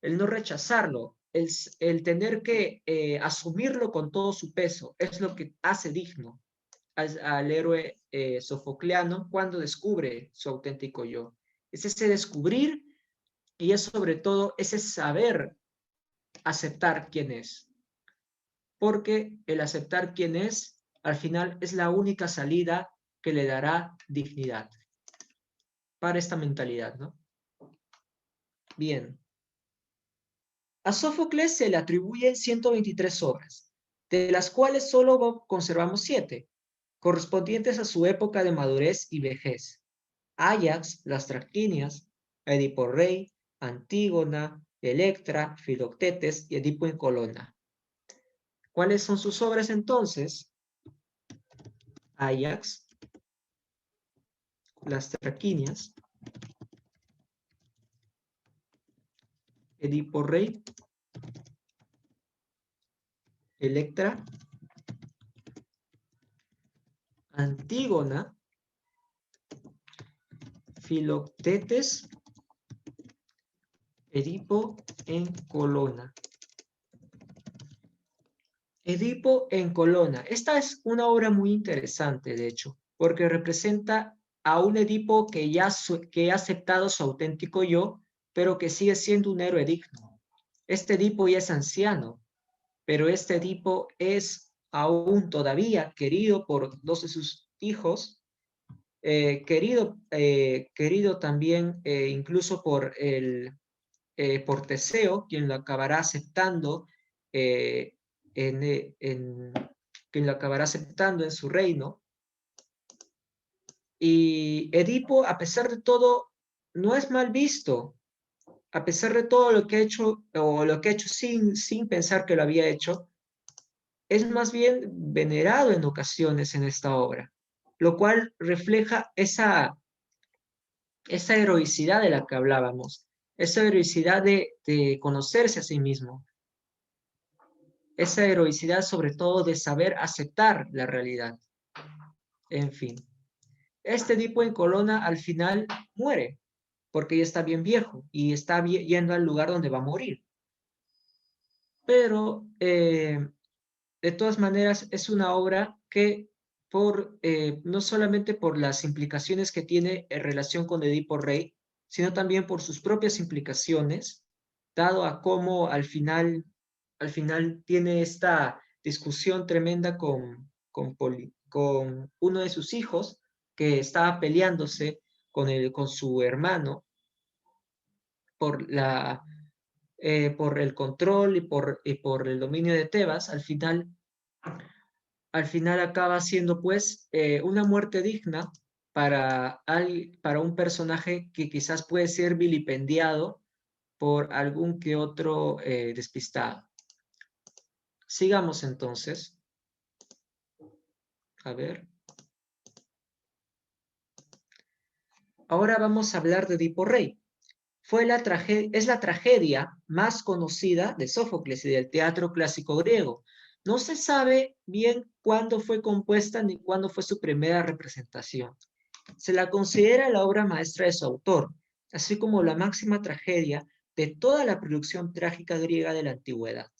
rechazarlo, el tener que asumirlo con todo su peso, es lo que hace digno al héroe sofocleano cuando descubre su auténtico yo. Es ese descubrir y es sobre todo ese saber aceptar quién es. Porque el aceptar quién es, al final, es la única salida que le dará dignidad para esta mentalidad, ¿no? Bien. A Sófocles se le atribuyen 123 obras, de las cuales solo conservamos 7, correspondientes a su época de madurez y vejez. Áyax, las Traquinias, Edipo Rey, Antígona, Electra, Filoctetes y Edipo en Colonna. ¿Cuáles son sus obras entonces? Áyax, las Traquinias, Edipo Rey, Electra, Antígona, Filoctetes, Edipo en Colonna. Edipo en Colonna. Esta es una obra muy interesante, de hecho, porque representa a un Edipo que ha aceptado su auténtico yo, pero que sigue siendo un héroe digno. Este Edipo ya es anciano, pero este Edipo es aún todavía querido por dos de sus hijos, querido también incluso por Teseo, quien lo acabará aceptando quien lo acabará aceptando en su reino. Y Edipo, a pesar de todo, no es mal visto, a pesar de todo lo que ha hecho, o lo que ha hecho sin pensar que lo había hecho, es más bien venerado en ocasiones en esta obra, lo cual refleja esa heroicidad de la que hablábamos, esa heroicidad de conocerse a sí mismo, esa heroicidad sobre todo de saber aceptar la realidad. En fin, este Edipo en Colonna al final muere, porque ya está bien viejo y está yendo al lugar donde va a morir. Pero de todas maneras es una obra que no solamente por las implicaciones que tiene en relación con Edipo Rey, sino también por sus propias implicaciones, dado a cómo al final tiene esta discusión tremenda con uno de sus hijos, que estaba peleándose con su hermano por por el control y por el dominio de Tebas. Al final acaba siendo pues una muerte digna para un personaje que quizás puede ser vilipendiado por algún que otro despistado. Sigamos entonces. A ver. Ahora vamos a hablar de Edipo Rey. Es la tragedia más conocida de Sófocles y del teatro clásico griego. No se sabe bien cuándo fue compuesta ni cuándo fue su primera representación. Se la considera la obra maestra de su autor, así como la máxima tragedia de toda la producción trágica griega de la antigüedad.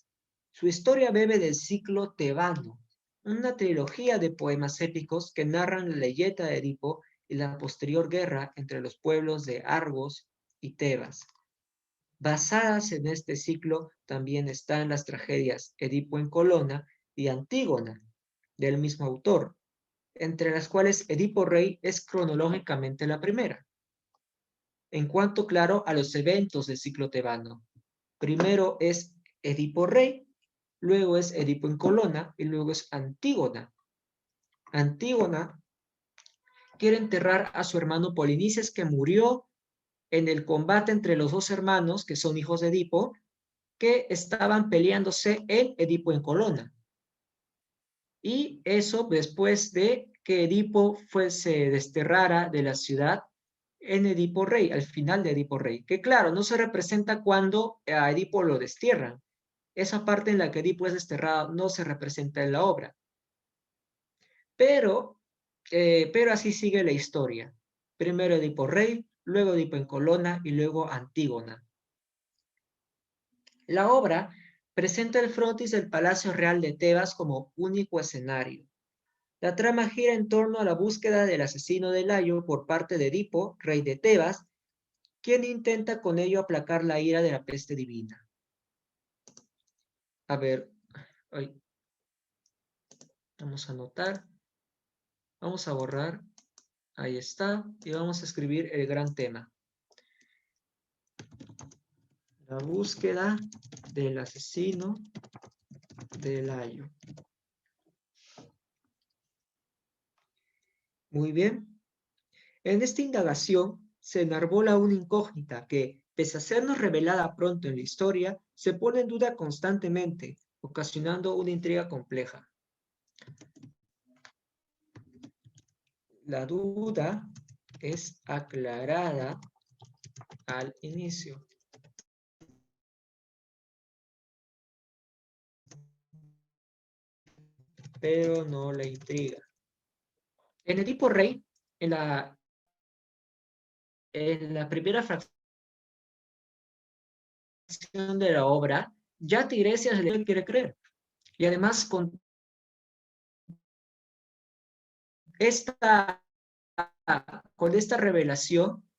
Su historia bebe del ciclo tebano, una trilogía de poemas épicos que narran la leyenda de Edipo y la posterior guerra entre los pueblos de Argos y Tebas. Basadas en este ciclo también están las tragedias Edipo en Colonna y Antígona, del mismo autor, entre las cuales Edipo Rey es cronológicamente la primera. en cuanto, claro, a los eventos del ciclo tebano. Primero es Edipo rey, luego es Edipo en Colona y luego es Antígona. Antígona quiere enterrar a su hermano Polinices, que murió en el combate entre los dos hermanos, que son hijos de Edipo, que estaban peleándose en Edipo en Colona. Y eso después de que Edipo se desterrara de la ciudad en Edipo Rey, al final de Edipo Rey, que claro, no se representa cuando a Edipo lo destierran. Esa parte en la que Edipo es desterrado no se representa en la obra. Pero así sigue la historia. Primero Edipo Rey, luego Edipo en Colona y luego Antígona. La obra presenta el frontis del Palacio Real de Tebas como único escenario. La trama gira en torno a la búsqueda del asesino de Layo por parte de Edipo, rey de Tebas, quien intenta con ello aplacar la ira de la peste divina. A ver, vamos a anotar, vamos a borrar, ahí está, y vamos a escribir el gran tema. La búsqueda del asesino de Layo. Muy bien. En esta indagación se enarbola una incógnita que, pese a sernos revelada pronto en la historia, se pone en duda constantemente, ocasionando una intriga compleja. La duda es aclarada al inicio. Pero no la intriga. En Edipo Rey, en la primera fracción de la obra, ya Tiresias le quiere creer. Y además con esta revelación,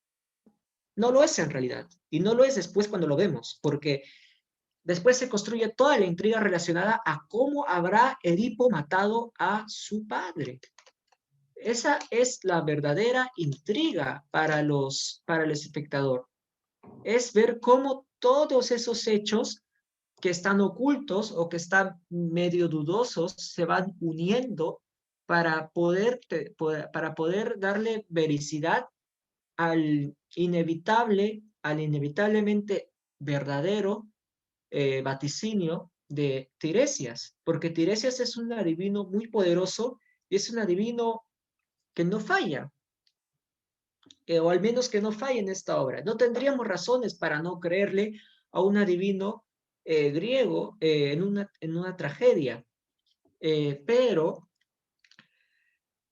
no lo es en realidad. Y no lo es después cuando lo vemos, porque después se construye toda la intriga relacionada a cómo habrá Edipo matado a su padre. Esa es la verdadera intriga para el espectador. Es ver cómo todos esos hechos que están ocultos o que están medio dudosos se van uniendo para poder darle vericidad al inevitablemente verdadero vaticinio de Tiresias, porque Tiresias es un adivino muy poderoso y es un adivino que no falla, o al menos que no falla en esta obra. No tendríamos razones para no creerle a un adivino griego en una tragedia, pero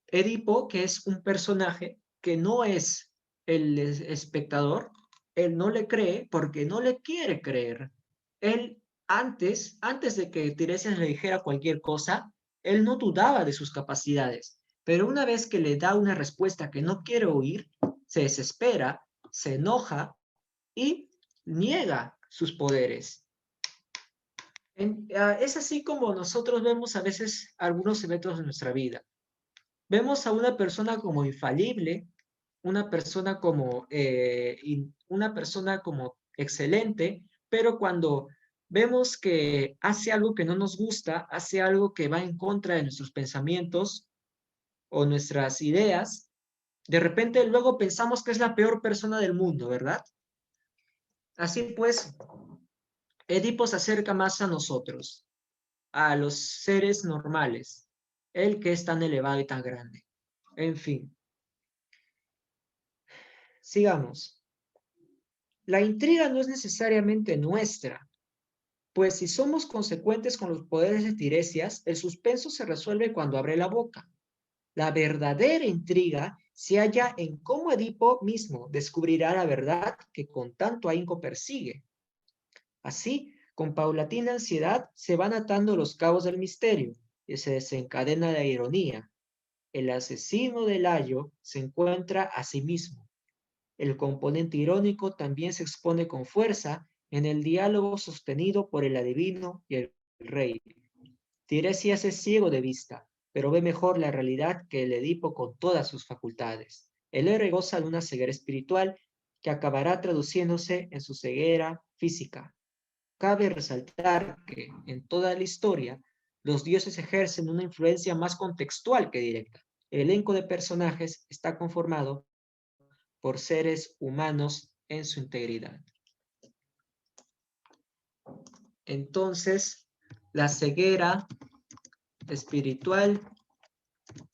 Edipo, que es un personaje que no es el espectador, él no le cree porque no le quiere creer. Él antes de que Tiresias le dijera cualquier cosa, él no dudaba de sus capacidades, pero una vez que le da una respuesta que no quiere oír, se desespera, se enoja y niega sus poderes. Es así como nosotros vemos a veces algunos eventos de nuestra vida. Vemos a una persona como infalible, una persona como excelente, pero cuando vemos que hace algo que no nos gusta, hace algo que va en contra de nuestros pensamientos o nuestras ideas, de repente luego pensamos que es la peor persona del mundo, ¿verdad? Así pues, Edipo se acerca más a nosotros, a los seres normales, el que es tan elevado y tan grande. En fin, sigamos. La intriga no es necesariamente nuestra, pues si somos consecuentes con los poderes de Tiresias, el suspenso se resuelve cuando abre la boca. La verdadera intriga se halla en cómo Edipo mismo descubrirá la verdad que con tanto ahínco persigue. Así, con paulatina ansiedad se van atando los cabos del misterio y se desencadena la ironía. El asesino de Layo se encuentra a sí mismo. El componente irónico también se expone con fuerza en el diálogo sostenido por el adivino y el rey. Tiresias es ciego de vista, pero ve mejor la realidad que el Edipo con todas sus facultades. El héroe goza de una ceguera espiritual que acabará traduciéndose en su ceguera física. Cabe resaltar que en toda la historia los dioses ejercen una influencia más contextual que directa. El elenco de personajes está conformado por seres humanos en su integridad. Entonces, la ceguera espiritual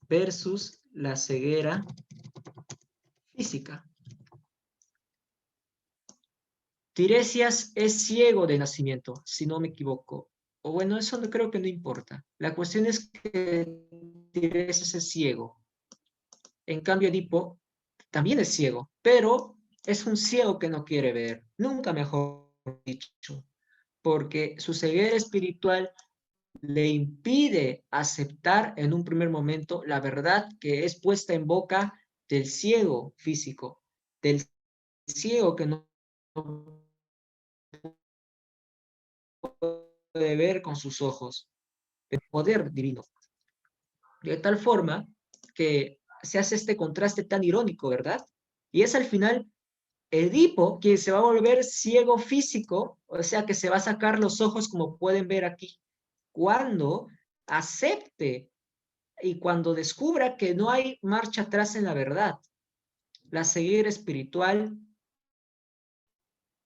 versus la ceguera física. Tiresias es ciego de nacimiento, si no me equivoco. O bueno, eso no, creo que no importa. La cuestión es que Tiresias es ciego. En cambio, Edipo también es ciego, pero es un ciego que no quiere ver, nunca mejor dicho, porque su ceguera espiritual le impide aceptar en un primer momento la verdad que es puesta en boca del ciego físico, del ciego que no puede ver con sus ojos, el poder divino. De tal forma que se hace este contraste tan irónico, ¿verdad? Y es al final Edipo quien se va a volver ciego físico, o sea que se va a sacar los ojos como pueden ver aquí, cuando acepte y cuando descubra que no hay marcha atrás en la verdad. La ceguera espiritual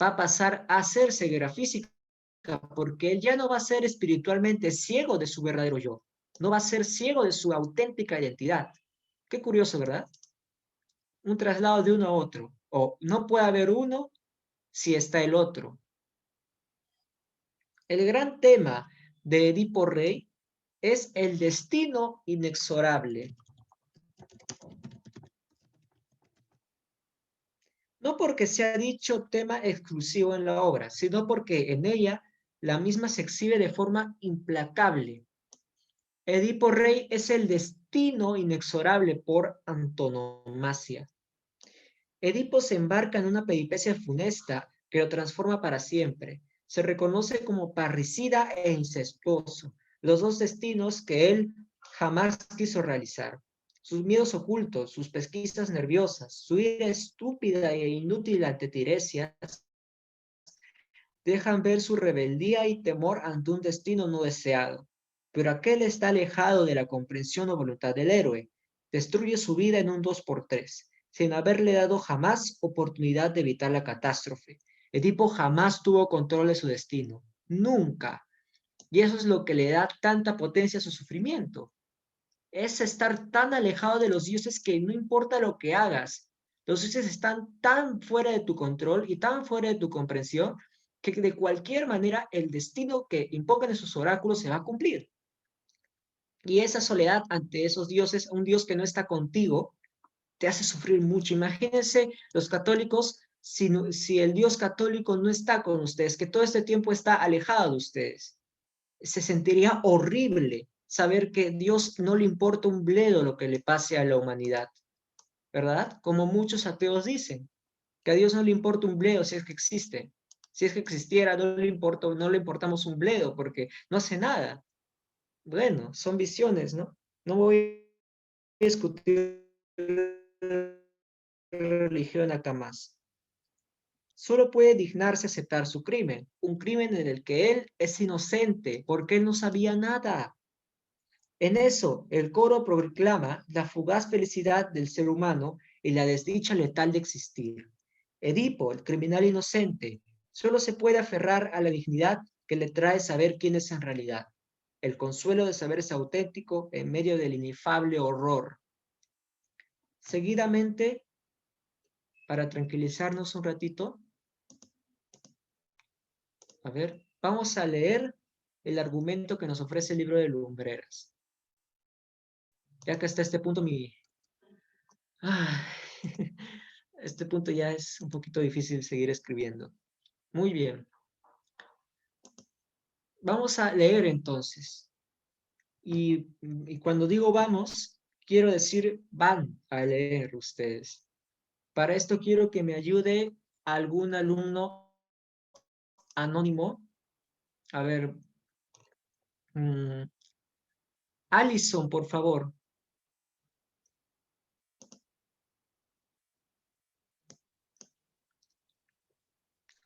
va a pasar a ser ceguera física, porque él ya no va a ser espiritualmente ciego de su verdadero yo, no va a ser ciego de su auténtica identidad. Qué curioso, ¿verdad? Un traslado de uno a otro, o no puede haber uno si está el otro. El gran tema de Edipo Rey es el destino inexorable. No porque se ha dicho tema exclusivo en la obra, sino porque en ella la misma se exhibe de forma implacable. Edipo Rey es el destino inexorable por antonomasia. Edipo se embarca en una peripecia funesta que lo transforma para siempre. Se reconoce como parricida e incestuoso, los dos destinos que él jamás quiso realizar. Sus miedos ocultos, sus pesquisas nerviosas, su ira estúpida e inútil ante Tiresias, dejan ver su rebeldía y temor ante un destino no deseado. Pero aquel está alejado de la comprensión o voluntad del héroe. Destruye su vida en un 2x3, sin haberle dado jamás oportunidad de evitar la catástrofe. Edipo jamás tuvo control de su destino. Nunca. Y eso es lo que le da tanta potencia a su sufrimiento. Es estar tan alejado de los dioses que no importa lo que hagas. Los dioses están tan fuera de tu control y tan fuera de tu comprensión que de cualquier manera el destino que impongan esos oráculos se va a cumplir. Y esa soledad ante esos dioses, un Dios que no está contigo, te hace sufrir mucho. Imagínense los católicos, si el Dios católico no está con ustedes, que todo este tiempo está alejado de ustedes. Se sentiría horrible saber que Dios no le importa un bledo lo que le pase a la humanidad, ¿verdad? Como muchos ateos dicen, que a Dios no le importa un bledo si es que existe. Si es que existiera, no le importa, no le importamos un bledo porque no hace nada. Bueno, son visiones, ¿no? No voy a discutir religión acá más. Solo puede dignarse aceptar su crimen, un crimen en el que él es inocente porque él no sabía nada. En eso, el coro proclama la fugaz felicidad del ser humano y la desdicha letal de existir. Edipo, el criminal inocente, solo se puede aferrar a la dignidad que le trae saber quién es en realidad. El consuelo de saberse auténtico en medio del inefable horror. Seguidamente, para tranquilizarnos un ratito, a ver, vamos a leer el argumento que nos ofrece el libro de Lumbreras. Ya que hasta este punto este punto ya es un poquito difícil seguir escribiendo. Muy bien. Vamos a leer entonces. Y cuando digo vamos, quiero decir van a leer ustedes. Para esto quiero que me ayude algún alumno anónimo. A ver, Alison, por favor.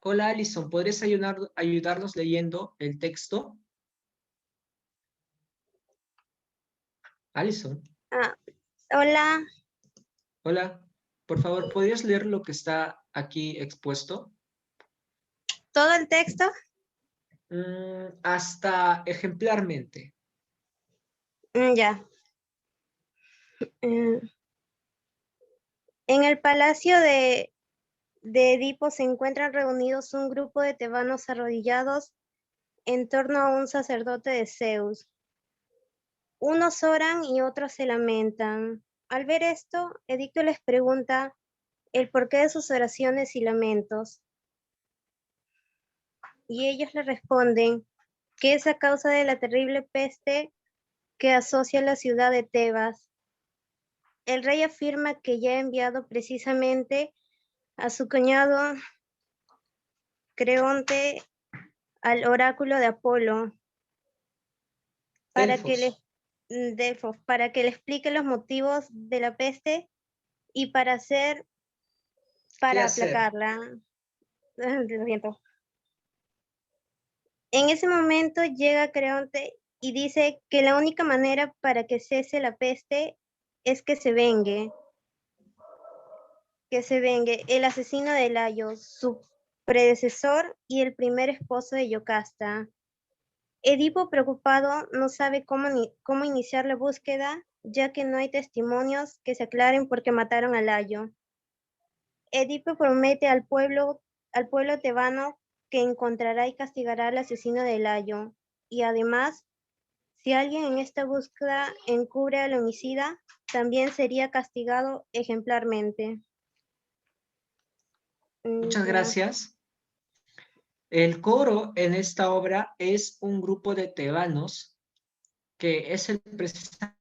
Hola, Alison, ¿podrías ayudarnos leyendo el texto? Alison, Ah, hola, hola. Por favor, ¿podrías leer lo que está aquí expuesto? ¿todo el texto? Hasta ejemplarmente. Ya. Eh, en el palacio de Edipo se encuentran reunidos un grupo de tebanos arrodillados en torno a un sacerdote de Zeus. Unos oran y otros se lamentan. Al ver esto, Edipo les pregunta el porqué de sus oraciones y lamentos. Y ellos le responden que es a causa de la terrible peste que asocia la ciudad de Tebas. El rey afirma que ya ha enviado precisamente a su cuñado Creonte al oráculo de Apolo para que Delfos. Delfos, para que le explique los motivos de la peste y ¿Qué para hacer? aplacarla. Lo siento. En ese momento llega Creonte y dice que la única manera para que cese la peste es que se vengue el asesino de Layo, su predecesor y el primer esposo de Yocasta. Edipo, preocupado, no sabe cómo iniciar la búsqueda, ya que no hay testimonios que se aclaren por qué mataron a Layo. Edipo promete al pueblo tebano que encontrará y castigará al asesino de Layo, y además, si alguien en esta búsqueda encubre al homicida, también sería castigado ejemplarmente. Muchas Ya. gracias. El coro en esta obra es un grupo de tebanos que es precisamente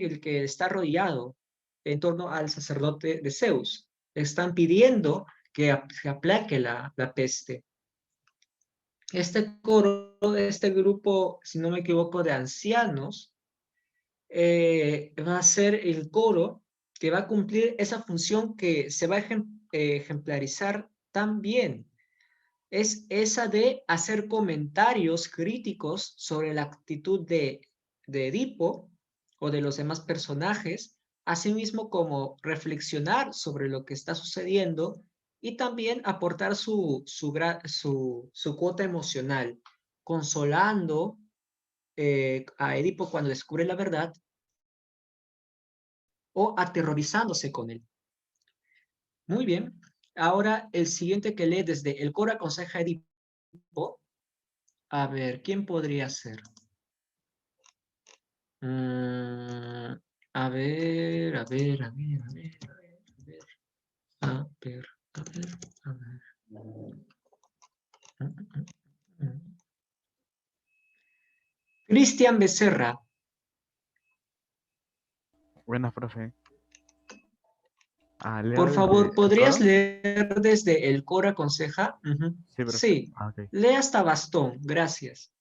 el que está arrodillado en torno al sacerdote de Zeus. Están pidiendo que se aplaque la peste. Este coro, este grupo, si no me equivoco, de ancianos, va a ser el coro que va a cumplir esa función que se va a ejemplarizar tan bien. Es esa de hacer comentarios críticos sobre la actitud de Edipo o de los demás personajes, asimismo como reflexionar sobre lo que está sucediendo y también aportar su cuota emocional, consolando a Edipo cuando descubre la verdad o aterrorizándose con él. Muy bien. Ahora el siguiente que lee desde el coro aconseja a Edipo. A ver, ¿quién podría ser? A ver, a ver, a ver, a ver, a ver, a ver, a ver, a ver. Cristian Becerra, Buenas, profe. ¿Leo por desde favor, el ¿podrías coro? leer desde el coro aconseja? Sí, profe. Sí, Ok. lee hasta bastón, gracias.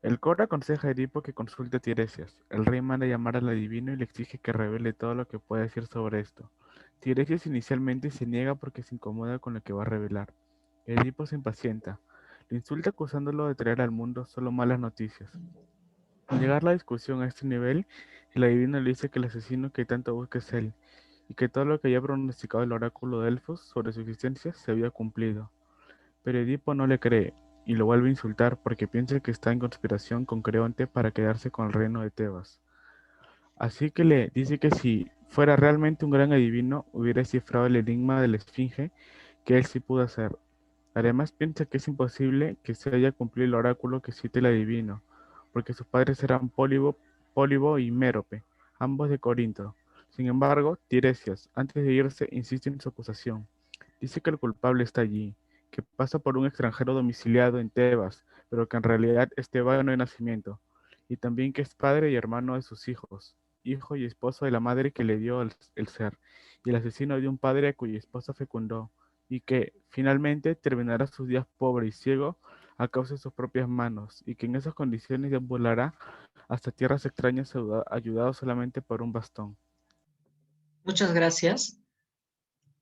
El coro aconseja a Edipo que consulte a Tiresias. El rey manda llamar al adivino y le exige que revele todo lo que puede decir sobre esto. Tiresias inicialmente se niega porque se incomoda con lo que va a revelar. Edipo se impacienta. Lo insulta acusándolo de traer al mundo solo malas noticias. Al llegar la discusión a este nivel, el adivino le dice que el asesino que tanto busca es él, y que todo lo que había pronosticado el oráculo de Delfos sobre su existencia se había cumplido. Pero Edipo no le cree, y lo vuelve a insultar porque piensa que está en conspiración con Creonte para quedarse con el reino de Tebas. Así que le dice que si fuera realmente un gran adivino, hubiera descifrado el enigma de la Esfinge que él sí pudo hacer. Además piensa que es imposible que se haya cumplido el oráculo que cita el adivino, porque sus padres eran Pólibo y Mérope, ambos de Corinto. Sin embargo, Tiresias, antes de irse, insiste en su acusación. Dice que el culpable está allí, que pasa por un extranjero domiciliado en Tebas, pero que en realidad es tebano de nacimiento, y también que es padre y hermano de sus hijos, hijo y esposo de la madre que le dio el ser, y el asesino de un padre a cuya esposa fecundó, y que, finalmente, terminará sus días pobre y ciego a causa de sus propias manos, y que en esas condiciones deambulará hasta tierras extrañas ayudado solamente por un bastón. Muchas gracias.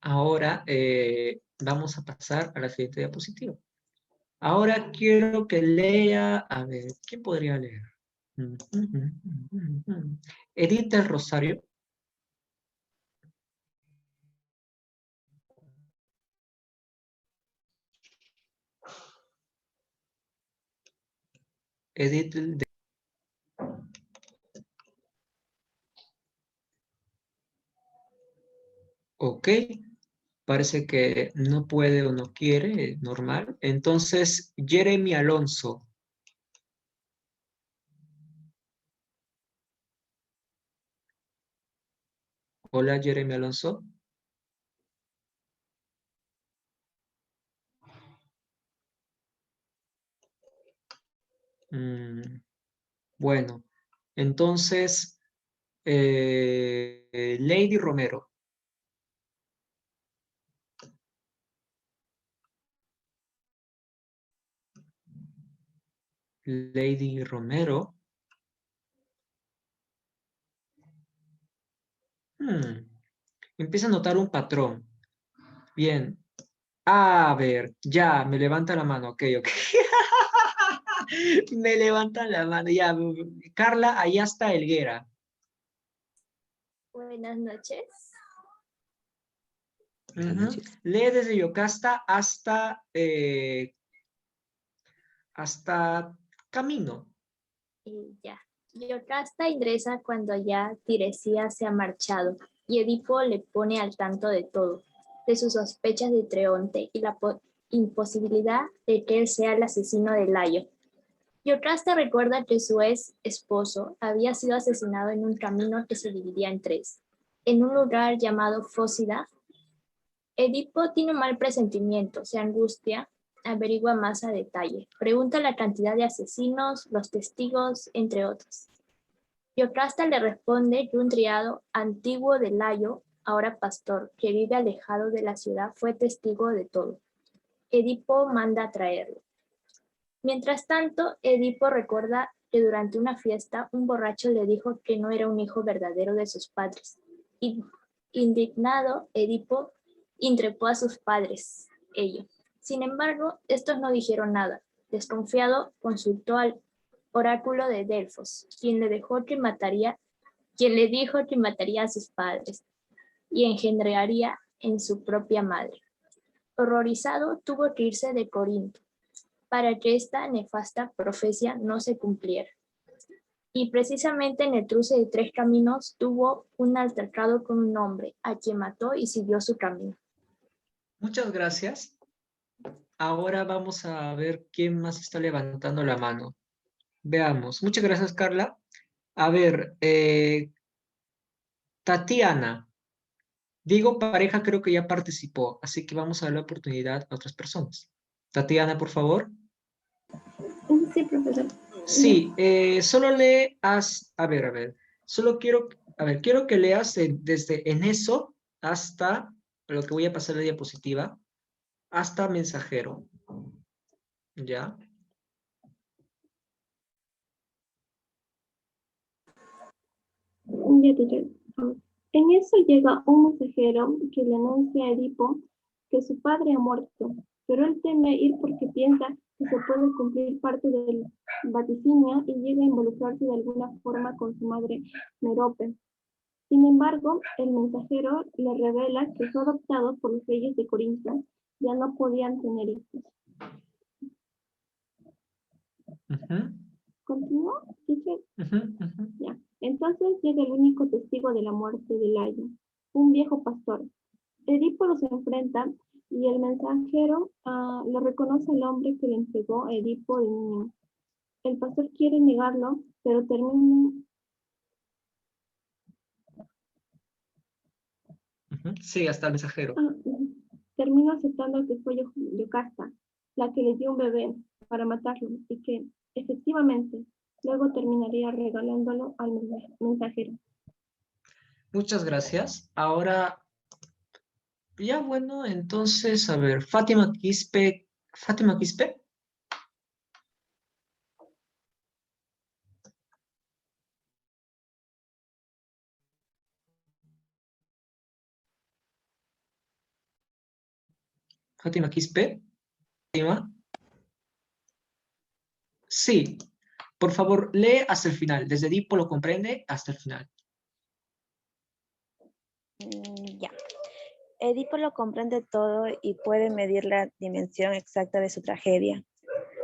Ahora Vamos a pasar a la siguiente diapositiva. Ahora quiero que lea, a ver, ¿quién podría leer? Edith del Rosario. Edith del... Ok, parece que no puede o no quiere, normal. Entonces, Jeremy Alonso. Hola, Jeremy Alonso. Bueno, entonces, Lady Romero. Lady Romero. Empieza a notar un patrón. Bien. A ver, ya, me levanta la mano. Ok, ok. Me levanta la mano. Ya, Carla, allá está Helguera. Buenas noches. Lee desde Yocasta hasta Camino. Y ya. Yocasta ingresa cuando ya Tiresias se ha marchado y Edipo le pone al tanto de todo, de sus sospechas de Creonte y la imposibilidad de que él sea el asesino de Layo. Yocasta recuerda que su ex esposo había sido asesinado en un camino que se dividía en tres, en un lugar llamado Fócida. Edipo tiene un mal presentimiento, se angustia, averigua más a detalle, pregunta la cantidad de asesinos, los testigos, entre otros. Yocasta le responde que un criado antiguo de Layo, ahora pastor, que vive alejado de la ciudad, fue testigo de todo. Edipo manda a traerlo. Mientras tanto, Edipo recuerda que durante una fiesta un borracho le dijo que no era un hijo verdadero de sus padres. Indignado, Edipo increpó a sus padres, ellos. Sin embargo, estos no dijeron nada. Desconfiado, consultó al oráculo de Delfos, quien le dijo que mataría a sus padres y engendraría en su propia madre. Horrorizado, tuvo que irse de Corinto para que esta nefasta profecía no se cumpliera. Y precisamente en el cruce de tres caminos tuvo un altercado con un hombre, a quien mató y siguió su camino. Muchas gracias. Ahora vamos a ver quién más está levantando la mano. Veamos. Muchas gracias, Carla. A ver, Tatiana. Digo pareja creo que ya participó, así que vamos a dar la oportunidad a otras personas. Tatiana, por favor. Sí, profesor. Sí, solo leas, a ver, solo quiero, quiero que leas desde en eso hasta, lo que voy a pasar la diapositiva, hasta mensajero. ¿Ya? Ya, teacher. En eso llega un mensajero que le anuncia a Edipo que su padre ha muerto, pero él teme ir porque piensa que se puede cumplir parte del vaticinio y llega a involucrarse de alguna forma con su madre Merope. Sin embargo, el mensajero le revela que fue adoptado por los reyes de Corinto, ya no podían tener hijos. ¿Continúo? ¿Teacher? Ya. Entonces llega el único testigo de la muerte de Layo, un viejo pastor. Edipo los enfrenta y el mensajero lo reconoce el hombre que le entregó a Edipo de niño. El pastor quiere negarlo, pero Sí, hasta el mensajero. termina aceptando que fue Yocasta la que le dio un bebé para matarlo y que, efectivamente, luego terminaría regalándolo al mensajero. Muchas gracias. Ahora, ya bueno, entonces, a ver, Fátima Quispe. Fátima Quispe. Fátima Quispe. Fátima. Sí. Por favor, lee hasta el final. Desde Edipo lo comprende hasta el final. Ya. Edipo lo comprende todo y puede medir la dimensión exacta de su tragedia.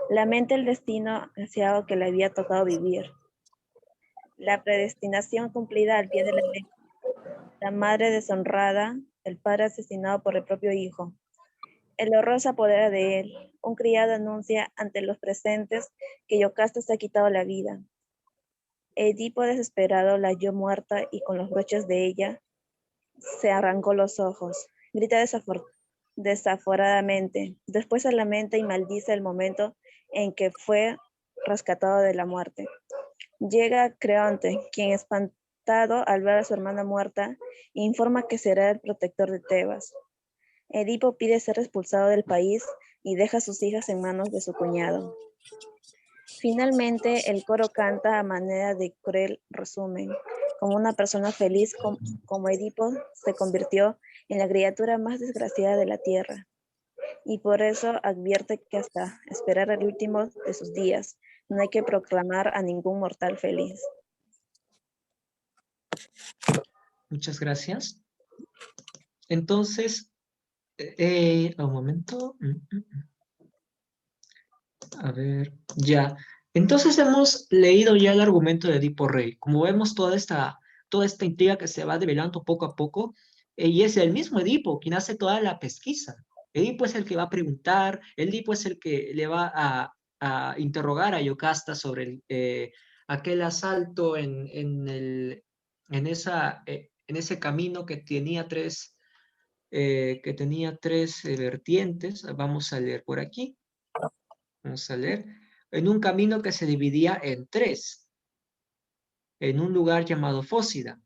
Lamenta el destino ansiado que le había tocado vivir. La predestinación cumplida al pie de la ley. La madre deshonrada, el padre asesinado por el propio hijo. El horror se apodera de él. Un criado anuncia ante los presentes que Yocasta se ha quitado la vida. Edipo desesperado la halló muerta y con los broches de ella se arrancó los ojos. Grita desaforadamente. Después se lamenta y maldice el momento en que fue rescatado de la muerte. Llega Creonte, quien espantado al ver a su hermana muerta, informa que será el protector de Tebas. Edipo pide ser expulsado del país y deja a sus hijas en manos de su cuñado. Finalmente, el coro canta a manera de cruel resumen. Como una persona feliz como Edipo se convirtió en la criatura más desgraciada de la tierra. Y por eso advierte que hasta esperar el último de sus días, no hay que proclamar a ningún mortal feliz. Muchas gracias. Entonces, un momento. A ver, ya. Entonces hemos leído ya el argumento de Edipo Rey. Como vemos toda esta intriga que se va develando poco a poco, y es el mismo Edipo quien hace toda la pesquisa. Edipo es el que va a preguntar, Edipo es el que le va a interrogar a Yocasta sobre aquel asalto en ese camino que tenía tres vertientes. Vamos a leer por aquí. Vamos a leer. En un camino que se dividía en tres, en un lugar llamado Fócida.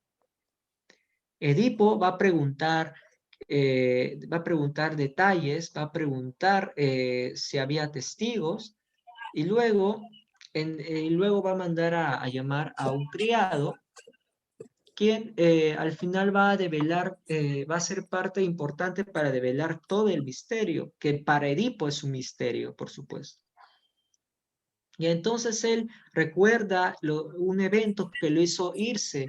Edipo va a preguntar detalles, va a preguntar si había testigos, y luego va a mandar a llamar a un criado, quien al final va a develar, va a ser parte importante para develar todo el misterio, que para Edipo es un misterio, por supuesto. Y entonces él recuerda un evento que lo hizo irse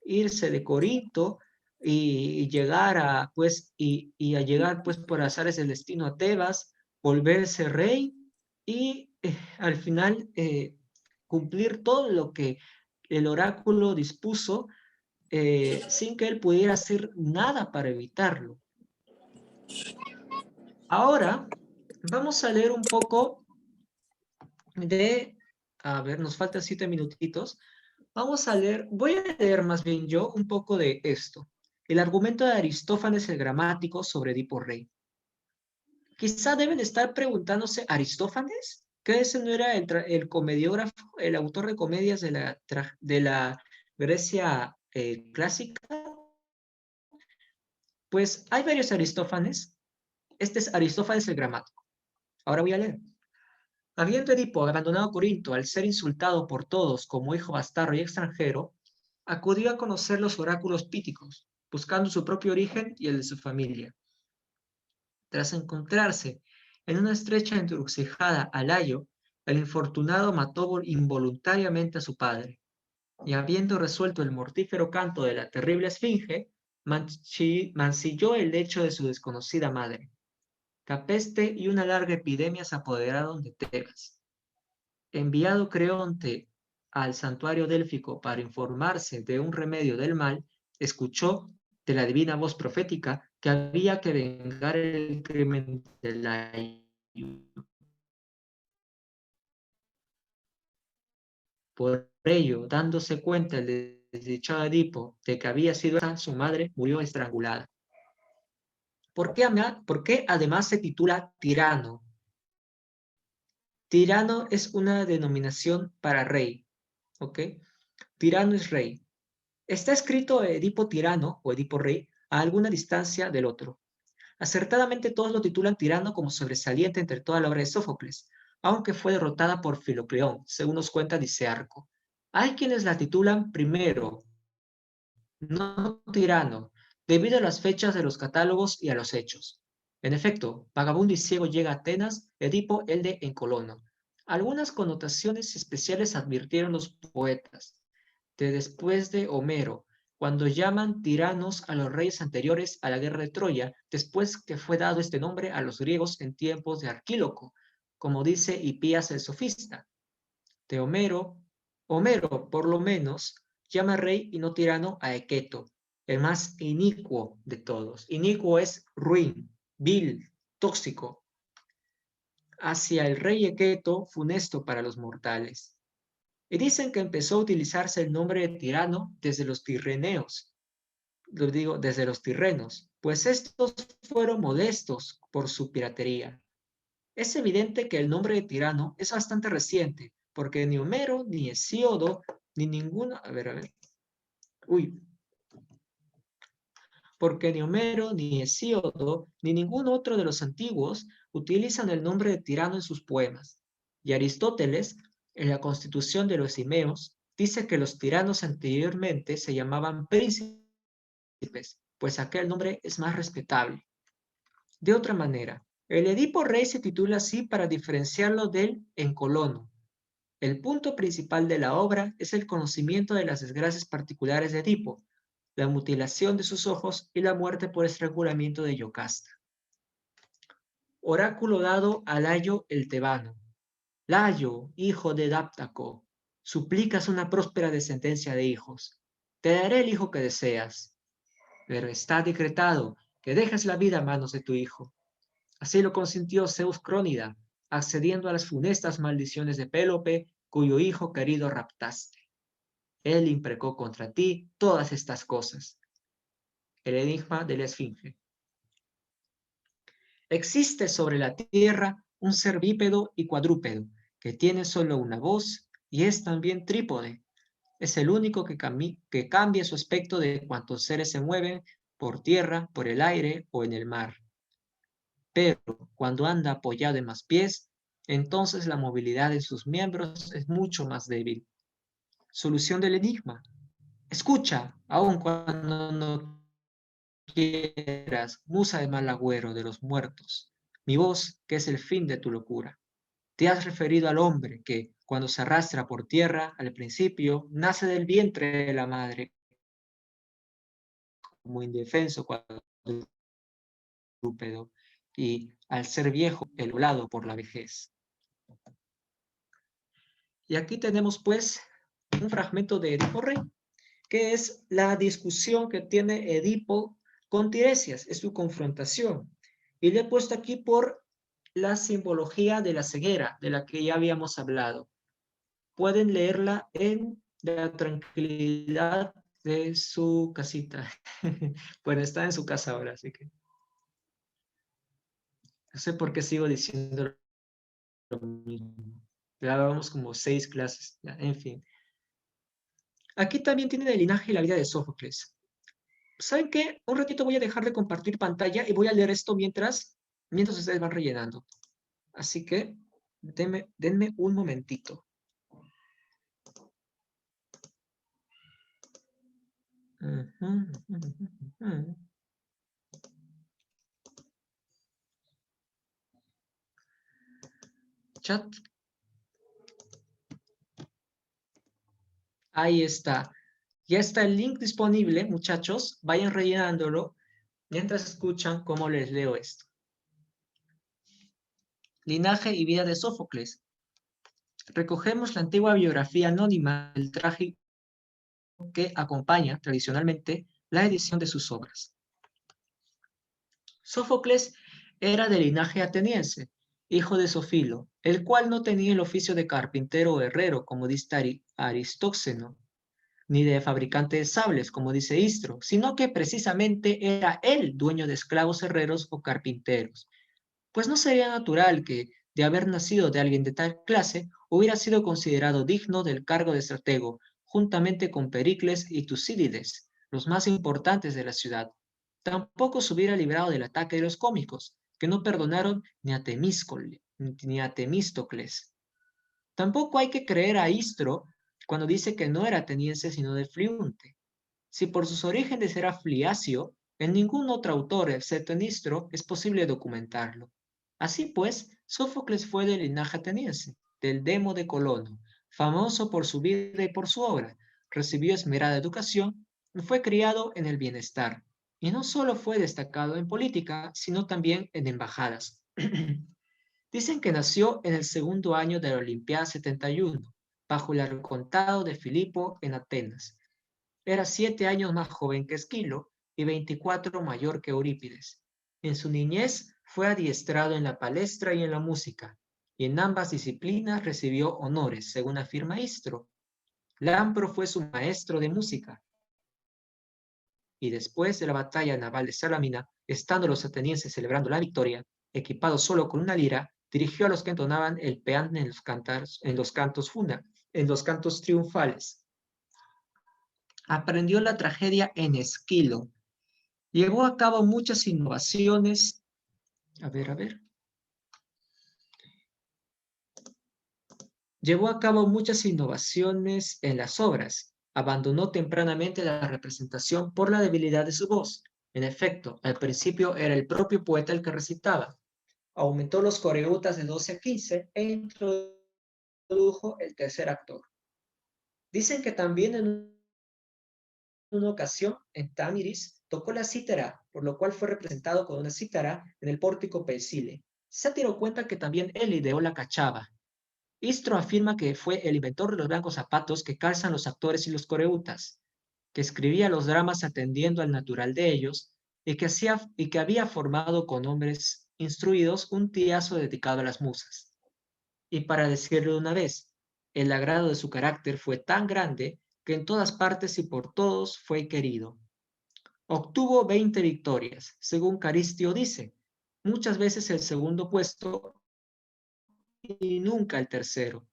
de Corinto y llegar a llegar pues por azares del destino a Tebas, volverse rey y al final cumplir todo lo que el oráculo dispuso sin que él pudiera hacer nada para evitarlo. Ahora vamos a leer un poco a ver, nos faltan 7 minutitos. Vamos a leer, voy a leer más bien yo un poco de esto. El argumento de Aristófanes el gramático sobre Edipo Rey. Quizá deben estar preguntándose, ¿Aristófanes? ¿Que ese no era el comediógrafo, el autor de comedias de la Grecia clásica? Pues hay varios Aristófanes. Este es Aristófanes el gramático. Ahora voy a leer. Habiendo Edipo abandonado Corinto al ser insultado por todos como hijo bastardo y extranjero, acudió a conocer los oráculos píticos, buscando su propio origen y el de su familia. Tras encontrarse en una estrecha encrucijada a Layo, el infortunado mató involuntariamente a su padre, y habiendo resuelto el mortífero canto de la terrible esfinge, mancilló el lecho de su desconocida madre. La peste y una larga epidemia se apoderaron de Tebas. Enviado Creonte al santuario délfico para informarse de un remedio del mal, escuchó de la divina voz profética que había que vengar el crimen de Layo. Por ello, dándose cuenta el desdichado Edipo de que había sido su madre, murió estrangulada. ¿Por qué además se titula tirano? Tirano es una denominación para rey, ¿ok? Tirano es rey. Está escrito Edipo tirano o Edipo rey a alguna distancia del otro. Acertadamente todos lo titulan tirano como sobresaliente entre toda la obra de Sófocles, aunque fue derrotada por Filocleón, según nos cuenta Dicearco. Hay quienes la titulan primero, no tirano, debido a las fechas de los catálogos y a los hechos. En efecto, vagabundo y ciego llega a Atenas, Edipo el de Encolono. Algunas connotaciones especiales advirtieron los poetas de después de Homero, cuando llaman tiranos a los reyes anteriores a la guerra de Troya, después que fue dado este nombre a los griegos en tiempos de Arquíloco, como dice Hipías el sofista. De Homero, por lo menos, llama rey y no tirano a Equeto, el más inicuo de todos. Inicuo es ruin, vil, tóxico. Hacia el rey Equeto, funesto para los mortales. Y dicen que empezó a utilizarse el nombre de tirano desde los tirreneos. Lo digo, desde los tirrenos, pues estos fueron modestos por su piratería. Es evidente que el nombre de tirano es bastante reciente, porque ni Homero, ni Hesíodo, ni ninguno... Porque ni Homero, ni Hesíodo, ni ningún otro de los antiguos utilizan el nombre de tirano en sus poemas. Y Aristóteles, en la Constitución de los Cimeos, dice que los tiranos anteriormente se llamaban príncipes, pues aquel nombre es más respetable. De otra manera, el Edipo Rey se titula así para diferenciarlo del Encolono. El punto principal de la obra es el conocimiento de las desgracias particulares de Edipo, la mutilación de sus ojos y la muerte por estrangulamiento de Yocasta. Oráculo dado a Layo el Tebano. Layo, hijo de Dáptaco, suplicas una próspera descendencia de hijos. Te daré el hijo que deseas, pero está decretado que dejes la vida a manos de tu hijo. Así lo consintió Zeus Crónida, accediendo a las funestas maldiciones de Pélope, cuyo hijo querido raptaste. Él imprecó contra ti todas estas cosas. El enigma de la Esfinge. Existe sobre la tierra un ser bípedo y cuadrúpedo, que tiene solo una voz y es también trípode. Es el único que cambia su aspecto de cuantos seres se mueven por tierra, por el aire o en el mar. Pero cuando anda apoyado en más pies, entonces la movilidad de sus miembros es mucho más débil. Solución del enigma. Escucha, aun cuando no quieras, musa de mal agüero de los muertos, mi voz, que es el fin de tu locura. Te has referido al hombre que, cuando se arrastra por tierra, al principio, nace del vientre de la madre, como indefenso cuadrúpedo, y al ser viejo, elulado por la vejez. Y aquí tenemos, pues, un fragmento de Edipo Rey, que es la discusión que tiene Edipo con Tiresias, es su confrontación. Y le he puesto aquí por la simbología de la ceguera, de la que ya habíamos hablado. Pueden leerla en la tranquilidad de su casita. Bueno, está en su casa ahora, así que... No sé por qué sigo diciendo lo mismo. Ya vamos como 6 clases, ya, en fin. Aquí también tienen el linaje y la vida de Sófocles. ¿Saben qué? Un ratito voy a dejar de compartir pantalla y voy a leer esto mientras ustedes van rellenando. Así que denme un momentito. Chat. Ahí está. Ya está el link disponible, muchachos. Vayan rellenándolo mientras escuchan cómo les leo esto. Linaje y vida de Sófocles. Recogemos la antigua biografía anónima del trágico que acompaña tradicionalmente la edición de sus obras. Sófocles era de linaje ateniense, hijo de Sofilo, el cual no tenía el oficio de carpintero o herrero, como dice Aristóxeno, ni de fabricante de sables, como dice Istro, sino que precisamente era él dueño de esclavos herreros o carpinteros, pues no sería natural que, de haber nacido de alguien de tal clase, hubiera sido considerado digno del cargo de estratego, juntamente con Pericles y Tucídides, los más importantes de la ciudad. Tampoco se hubiera librado del ataque de los cómicos, que no perdonaron ni a Temístocles. Tampoco hay que creer a Istro cuando dice que no era ateniense sino de Fliunte. Si por sus orígenes era fliacio, En ningún otro autor, excepto en Istro, es posible documentarlo. Así pues, Sófocles fue del linaje ateniense, del demo de Colono, famoso por su vida y por su obra. Recibió esmerada educación y fue criado en el bienestar. Y no solo fue destacado en política, sino también en embajadas. Dicen que nació en el segundo año de la Olimpiada 71, bajo el arcontado de Filipo en Atenas. Era 7 años más joven que Esquilo y 24 mayor que Eurípides. En su niñez fue adiestrado en la palestra y en la música, y en ambas disciplinas recibió honores, según afirma Istro. Lampro fue su maestro de música, y después de la batalla naval de Salamina, estando los atenienses celebrando la victoria, equipado solo con una lira, dirigió a los que entonaban el peán en los cantos triunfales. Aprendió la tragedia en Esquilo. Llevó a cabo muchas innovaciones. Llevó a cabo muchas innovaciones en las obras. Abandonó tempranamente la representación por la debilidad de su voz. En efecto, al principio era el propio poeta el que recitaba. Aumentó los coreutas de 12 a 15 e introdujo el tercer actor. Dicen que también en una ocasión en Tamiris tocó la cítara, por lo cual fue representado con una cítara en el pórtico Persile. Sátiro cuenta que también él ideó la cachava. Istro afirma que fue el inventor de los blancos zapatos que calzan los actores y los coreutas, que escribía los dramas atendiendo al natural de ellos y que había formado con hombres instruidos un tiazo dedicado a las musas. Y para decirlo de una vez, el agrado de su carácter fue tan grande que en todas partes y por todos fue querido. Obtuvo 20 victorias, según Caristio dice, muchas veces el segundo puesto y nunca el tercero.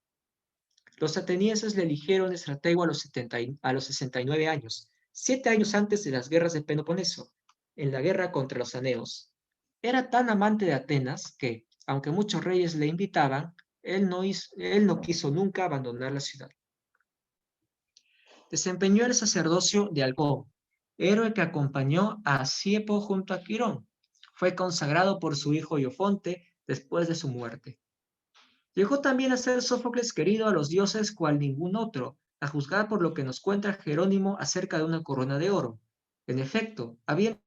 Los atenienses le eligieron estratego a los 69 años, 7 años antes de las guerras de Peloponeso, en la guerra contra los aneos. Era tan amante de Atenas que, aunque muchos reyes le invitaban, él no quiso nunca abandonar la ciudad. Desempeñó el sacerdocio de Alcón, héroe que acompañó a Asiepo junto a Quirón. Fue consagrado por su hijo Iofonte después de su muerte. Llegó también a ser Sófocles querido a los dioses cual ningún otro, a juzgar por lo que nos cuenta Jerónimo acerca de una corona de oro. En efecto, había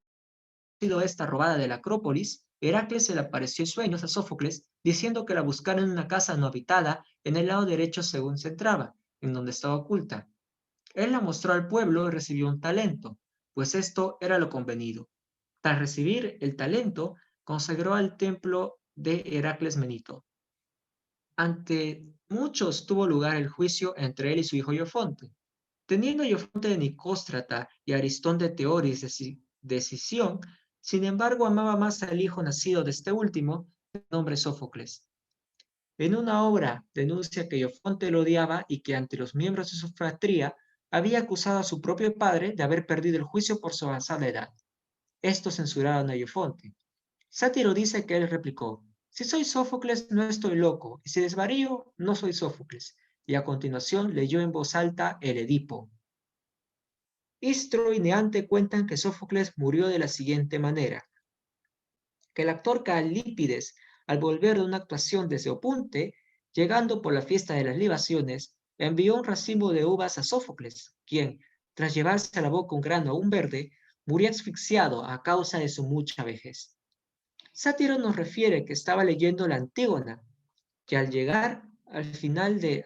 sido esta robada de la Acrópolis, Heracles se le apareció en sueños a Sófocles, diciendo que la buscara en una casa no habitada, en el lado derecho según se entraba, en donde estaba oculta. Él la mostró al pueblo y recibió un talento, pues esto era lo convenido. Tras recibir el talento, consagró al templo de Heracles Menito. Ante muchos tuvo lugar el juicio entre él y su hijo Iofonte. Teniendo Iofonte de Nicóstrata y Aristón de Teoris decisión, sin embargo amaba más al hijo nacido de este último, de nombre Sófocles. En una obra denuncia que Iofonte lo odiaba y que ante los miembros de su fratría había acusado a su propio padre de haber perdido el juicio por su avanzada edad. Estos censuraron a Iofonte. Sátiro dice que él replicó: si soy Sófocles, no estoy loco, y si desvarío, no soy Sófocles. Y a continuación leyó en voz alta el Edipo. Istro y Neante cuentan que Sófocles murió de la siguiente manera: que el actor Calípides, al volver de una actuación desde Opunte, llegando por la fiesta de las libaciones, envió un racimo de uvas a Sófocles, quien, tras llevarse a la boca un grano aún verde, murió asfixiado a causa de su mucha vejez. Sátiro nos refiere que estaba leyendo la Antígona, que al llegar al final de,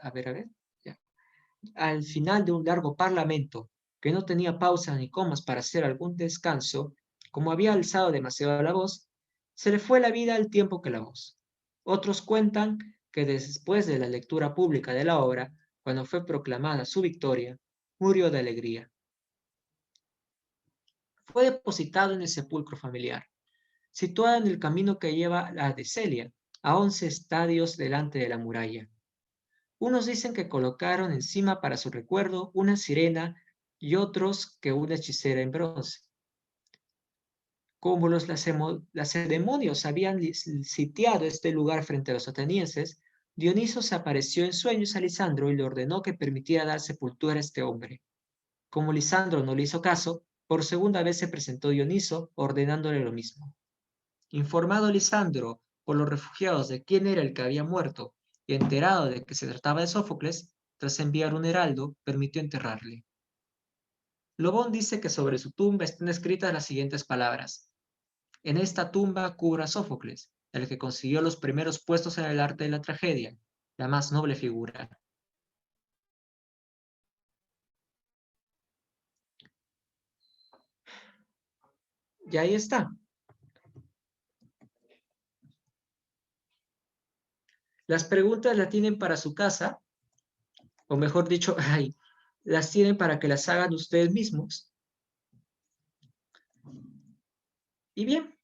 al final de un largo parlamento, que no tenía pausa ni comas para hacer algún descanso, como había alzado demasiado la voz, se le fue la vida al tiempo que la voz. Otros cuentan que después de la lectura pública de la obra, cuando fue proclamada su victoria, murió de alegría. Fue depositado en el sepulcro familiar, situada en el camino que lleva a Decelia, a 11 estadios delante de la muralla. Unos dicen que colocaron encima para su recuerdo una sirena y otros que una hechicera en bronce. Como los lacedemonios habían sitiado este lugar frente a los atenienses, Dioniso se apareció en sueños a Lisandro y le ordenó que permitiera dar sepultura a este hombre. Como Lisandro no le hizo caso, Por segunda vez se presentó Dioniso, ordenándole lo mismo. Informado Lisandro por los refugiados de quién era el que había muerto, y enterado de que se trataba de Sófocles, tras enviar un heraldo, permitió enterrarle. Lobón dice que sobre su tumba están escritas las siguientes palabras: en esta tumba cubra Sófocles, el que consiguió los primeros puestos en el arte de la tragedia, la más noble figura. Y ahí está. Las preguntas las tienen para su casa, o mejor dicho, las tienen para que las hagan ustedes mismos. Y bien,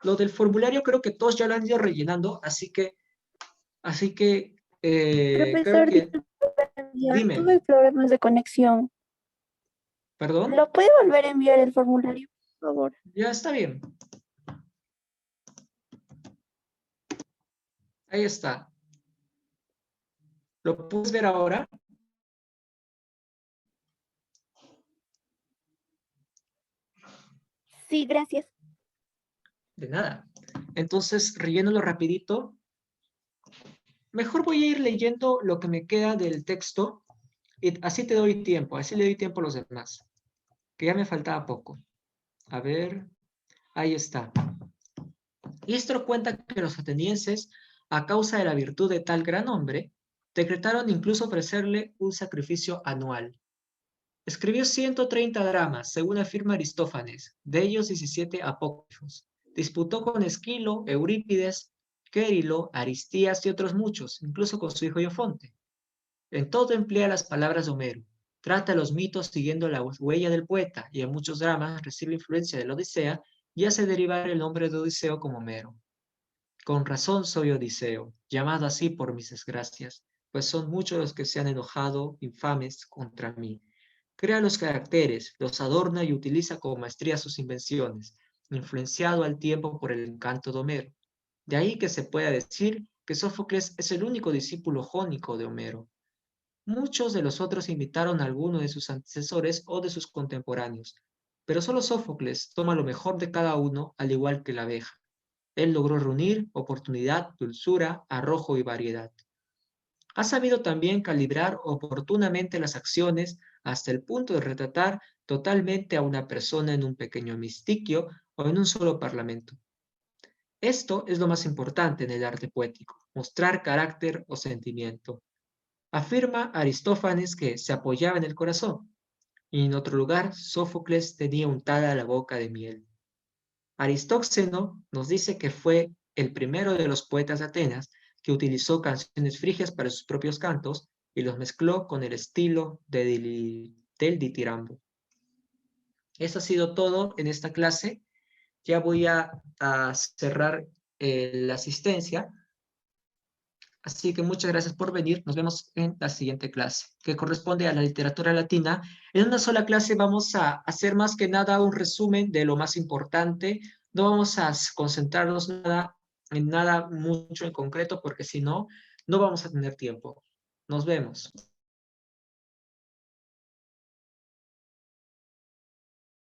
lo del formulario creo que todos ya lo han ido rellenando, así que creo Profesor, que... ya Dime, tuve problemas de conexión. ¿perdón? ¿Lo puede volver a enviar el formulario, por favor? Ya está bien. Ahí está. ¿Lo puedes ver ahora? Sí, gracias. De nada. Entonces, rellénalo rapidito. Mejor voy a ir leyendo lo que me queda del texto y así te doy tiempo, así le doy tiempo a los demás, que ya me faltaba poco. A ver, ahí está. Istro cuenta que los atenienses, a causa de la virtud de tal gran hombre, decretaron incluso ofrecerle un sacrificio anual. Escribió 130 dramas, según afirma Aristófanes, de ellos 17 apócrifos. Disputó con Esquilo, Eurípides, Quérilo, Aristías y otros muchos, incluso con su hijo Iofonte. En todo emplea las palabras de Homero. Trata los mitos siguiendo la huella del poeta y en muchos dramas recibe influencia de la Odisea y hace derivar el nombre de Odiseo como Homero. Con razón soy Odiseo, llamado así por mis desgracias, pues son muchos los que se han enojado, infames, contra mí. Crea los caracteres, los adorna y utiliza con maestría sus invenciones, influenciado al tiempo por el encanto de Homero. De ahí que se pueda decir que Sófocles es el único discípulo jónico de Homero. Muchos de los otros imitaron a alguno de sus antecesores o de sus contemporáneos, pero solo Sófocles toma lo mejor de cada uno, al igual que la abeja. Él logró reunir oportunidad, dulzura, arrojo y variedad. Ha sabido también calibrar oportunamente las acciones hasta el punto de retratar totalmente a una persona en un pequeño hemistiquio o en un solo parlamento. Esto es lo más importante en el arte poético, mostrar carácter o sentimiento. Afirma Aristófanes que se apoyaba en el corazón, y en otro lugar Sófocles tenía untada la boca de miel. Aristóxeno nos dice que fue el primero de los poetas de Atenas que utilizó canciones frigias para sus propios cantos y los mezcló con el estilo del ditirambo. Eso ha sido todo en esta clase. Ya voy a cerrar la asistencia. Así que muchas gracias por venir. Nos vemos en la siguiente clase, que corresponde a la literatura latina. En una sola clase vamos a hacer más que nada un resumen de lo más importante. No vamos a concentrarnos en nada mucho en concreto, porque si no, no vamos a tener tiempo. Nos vemos.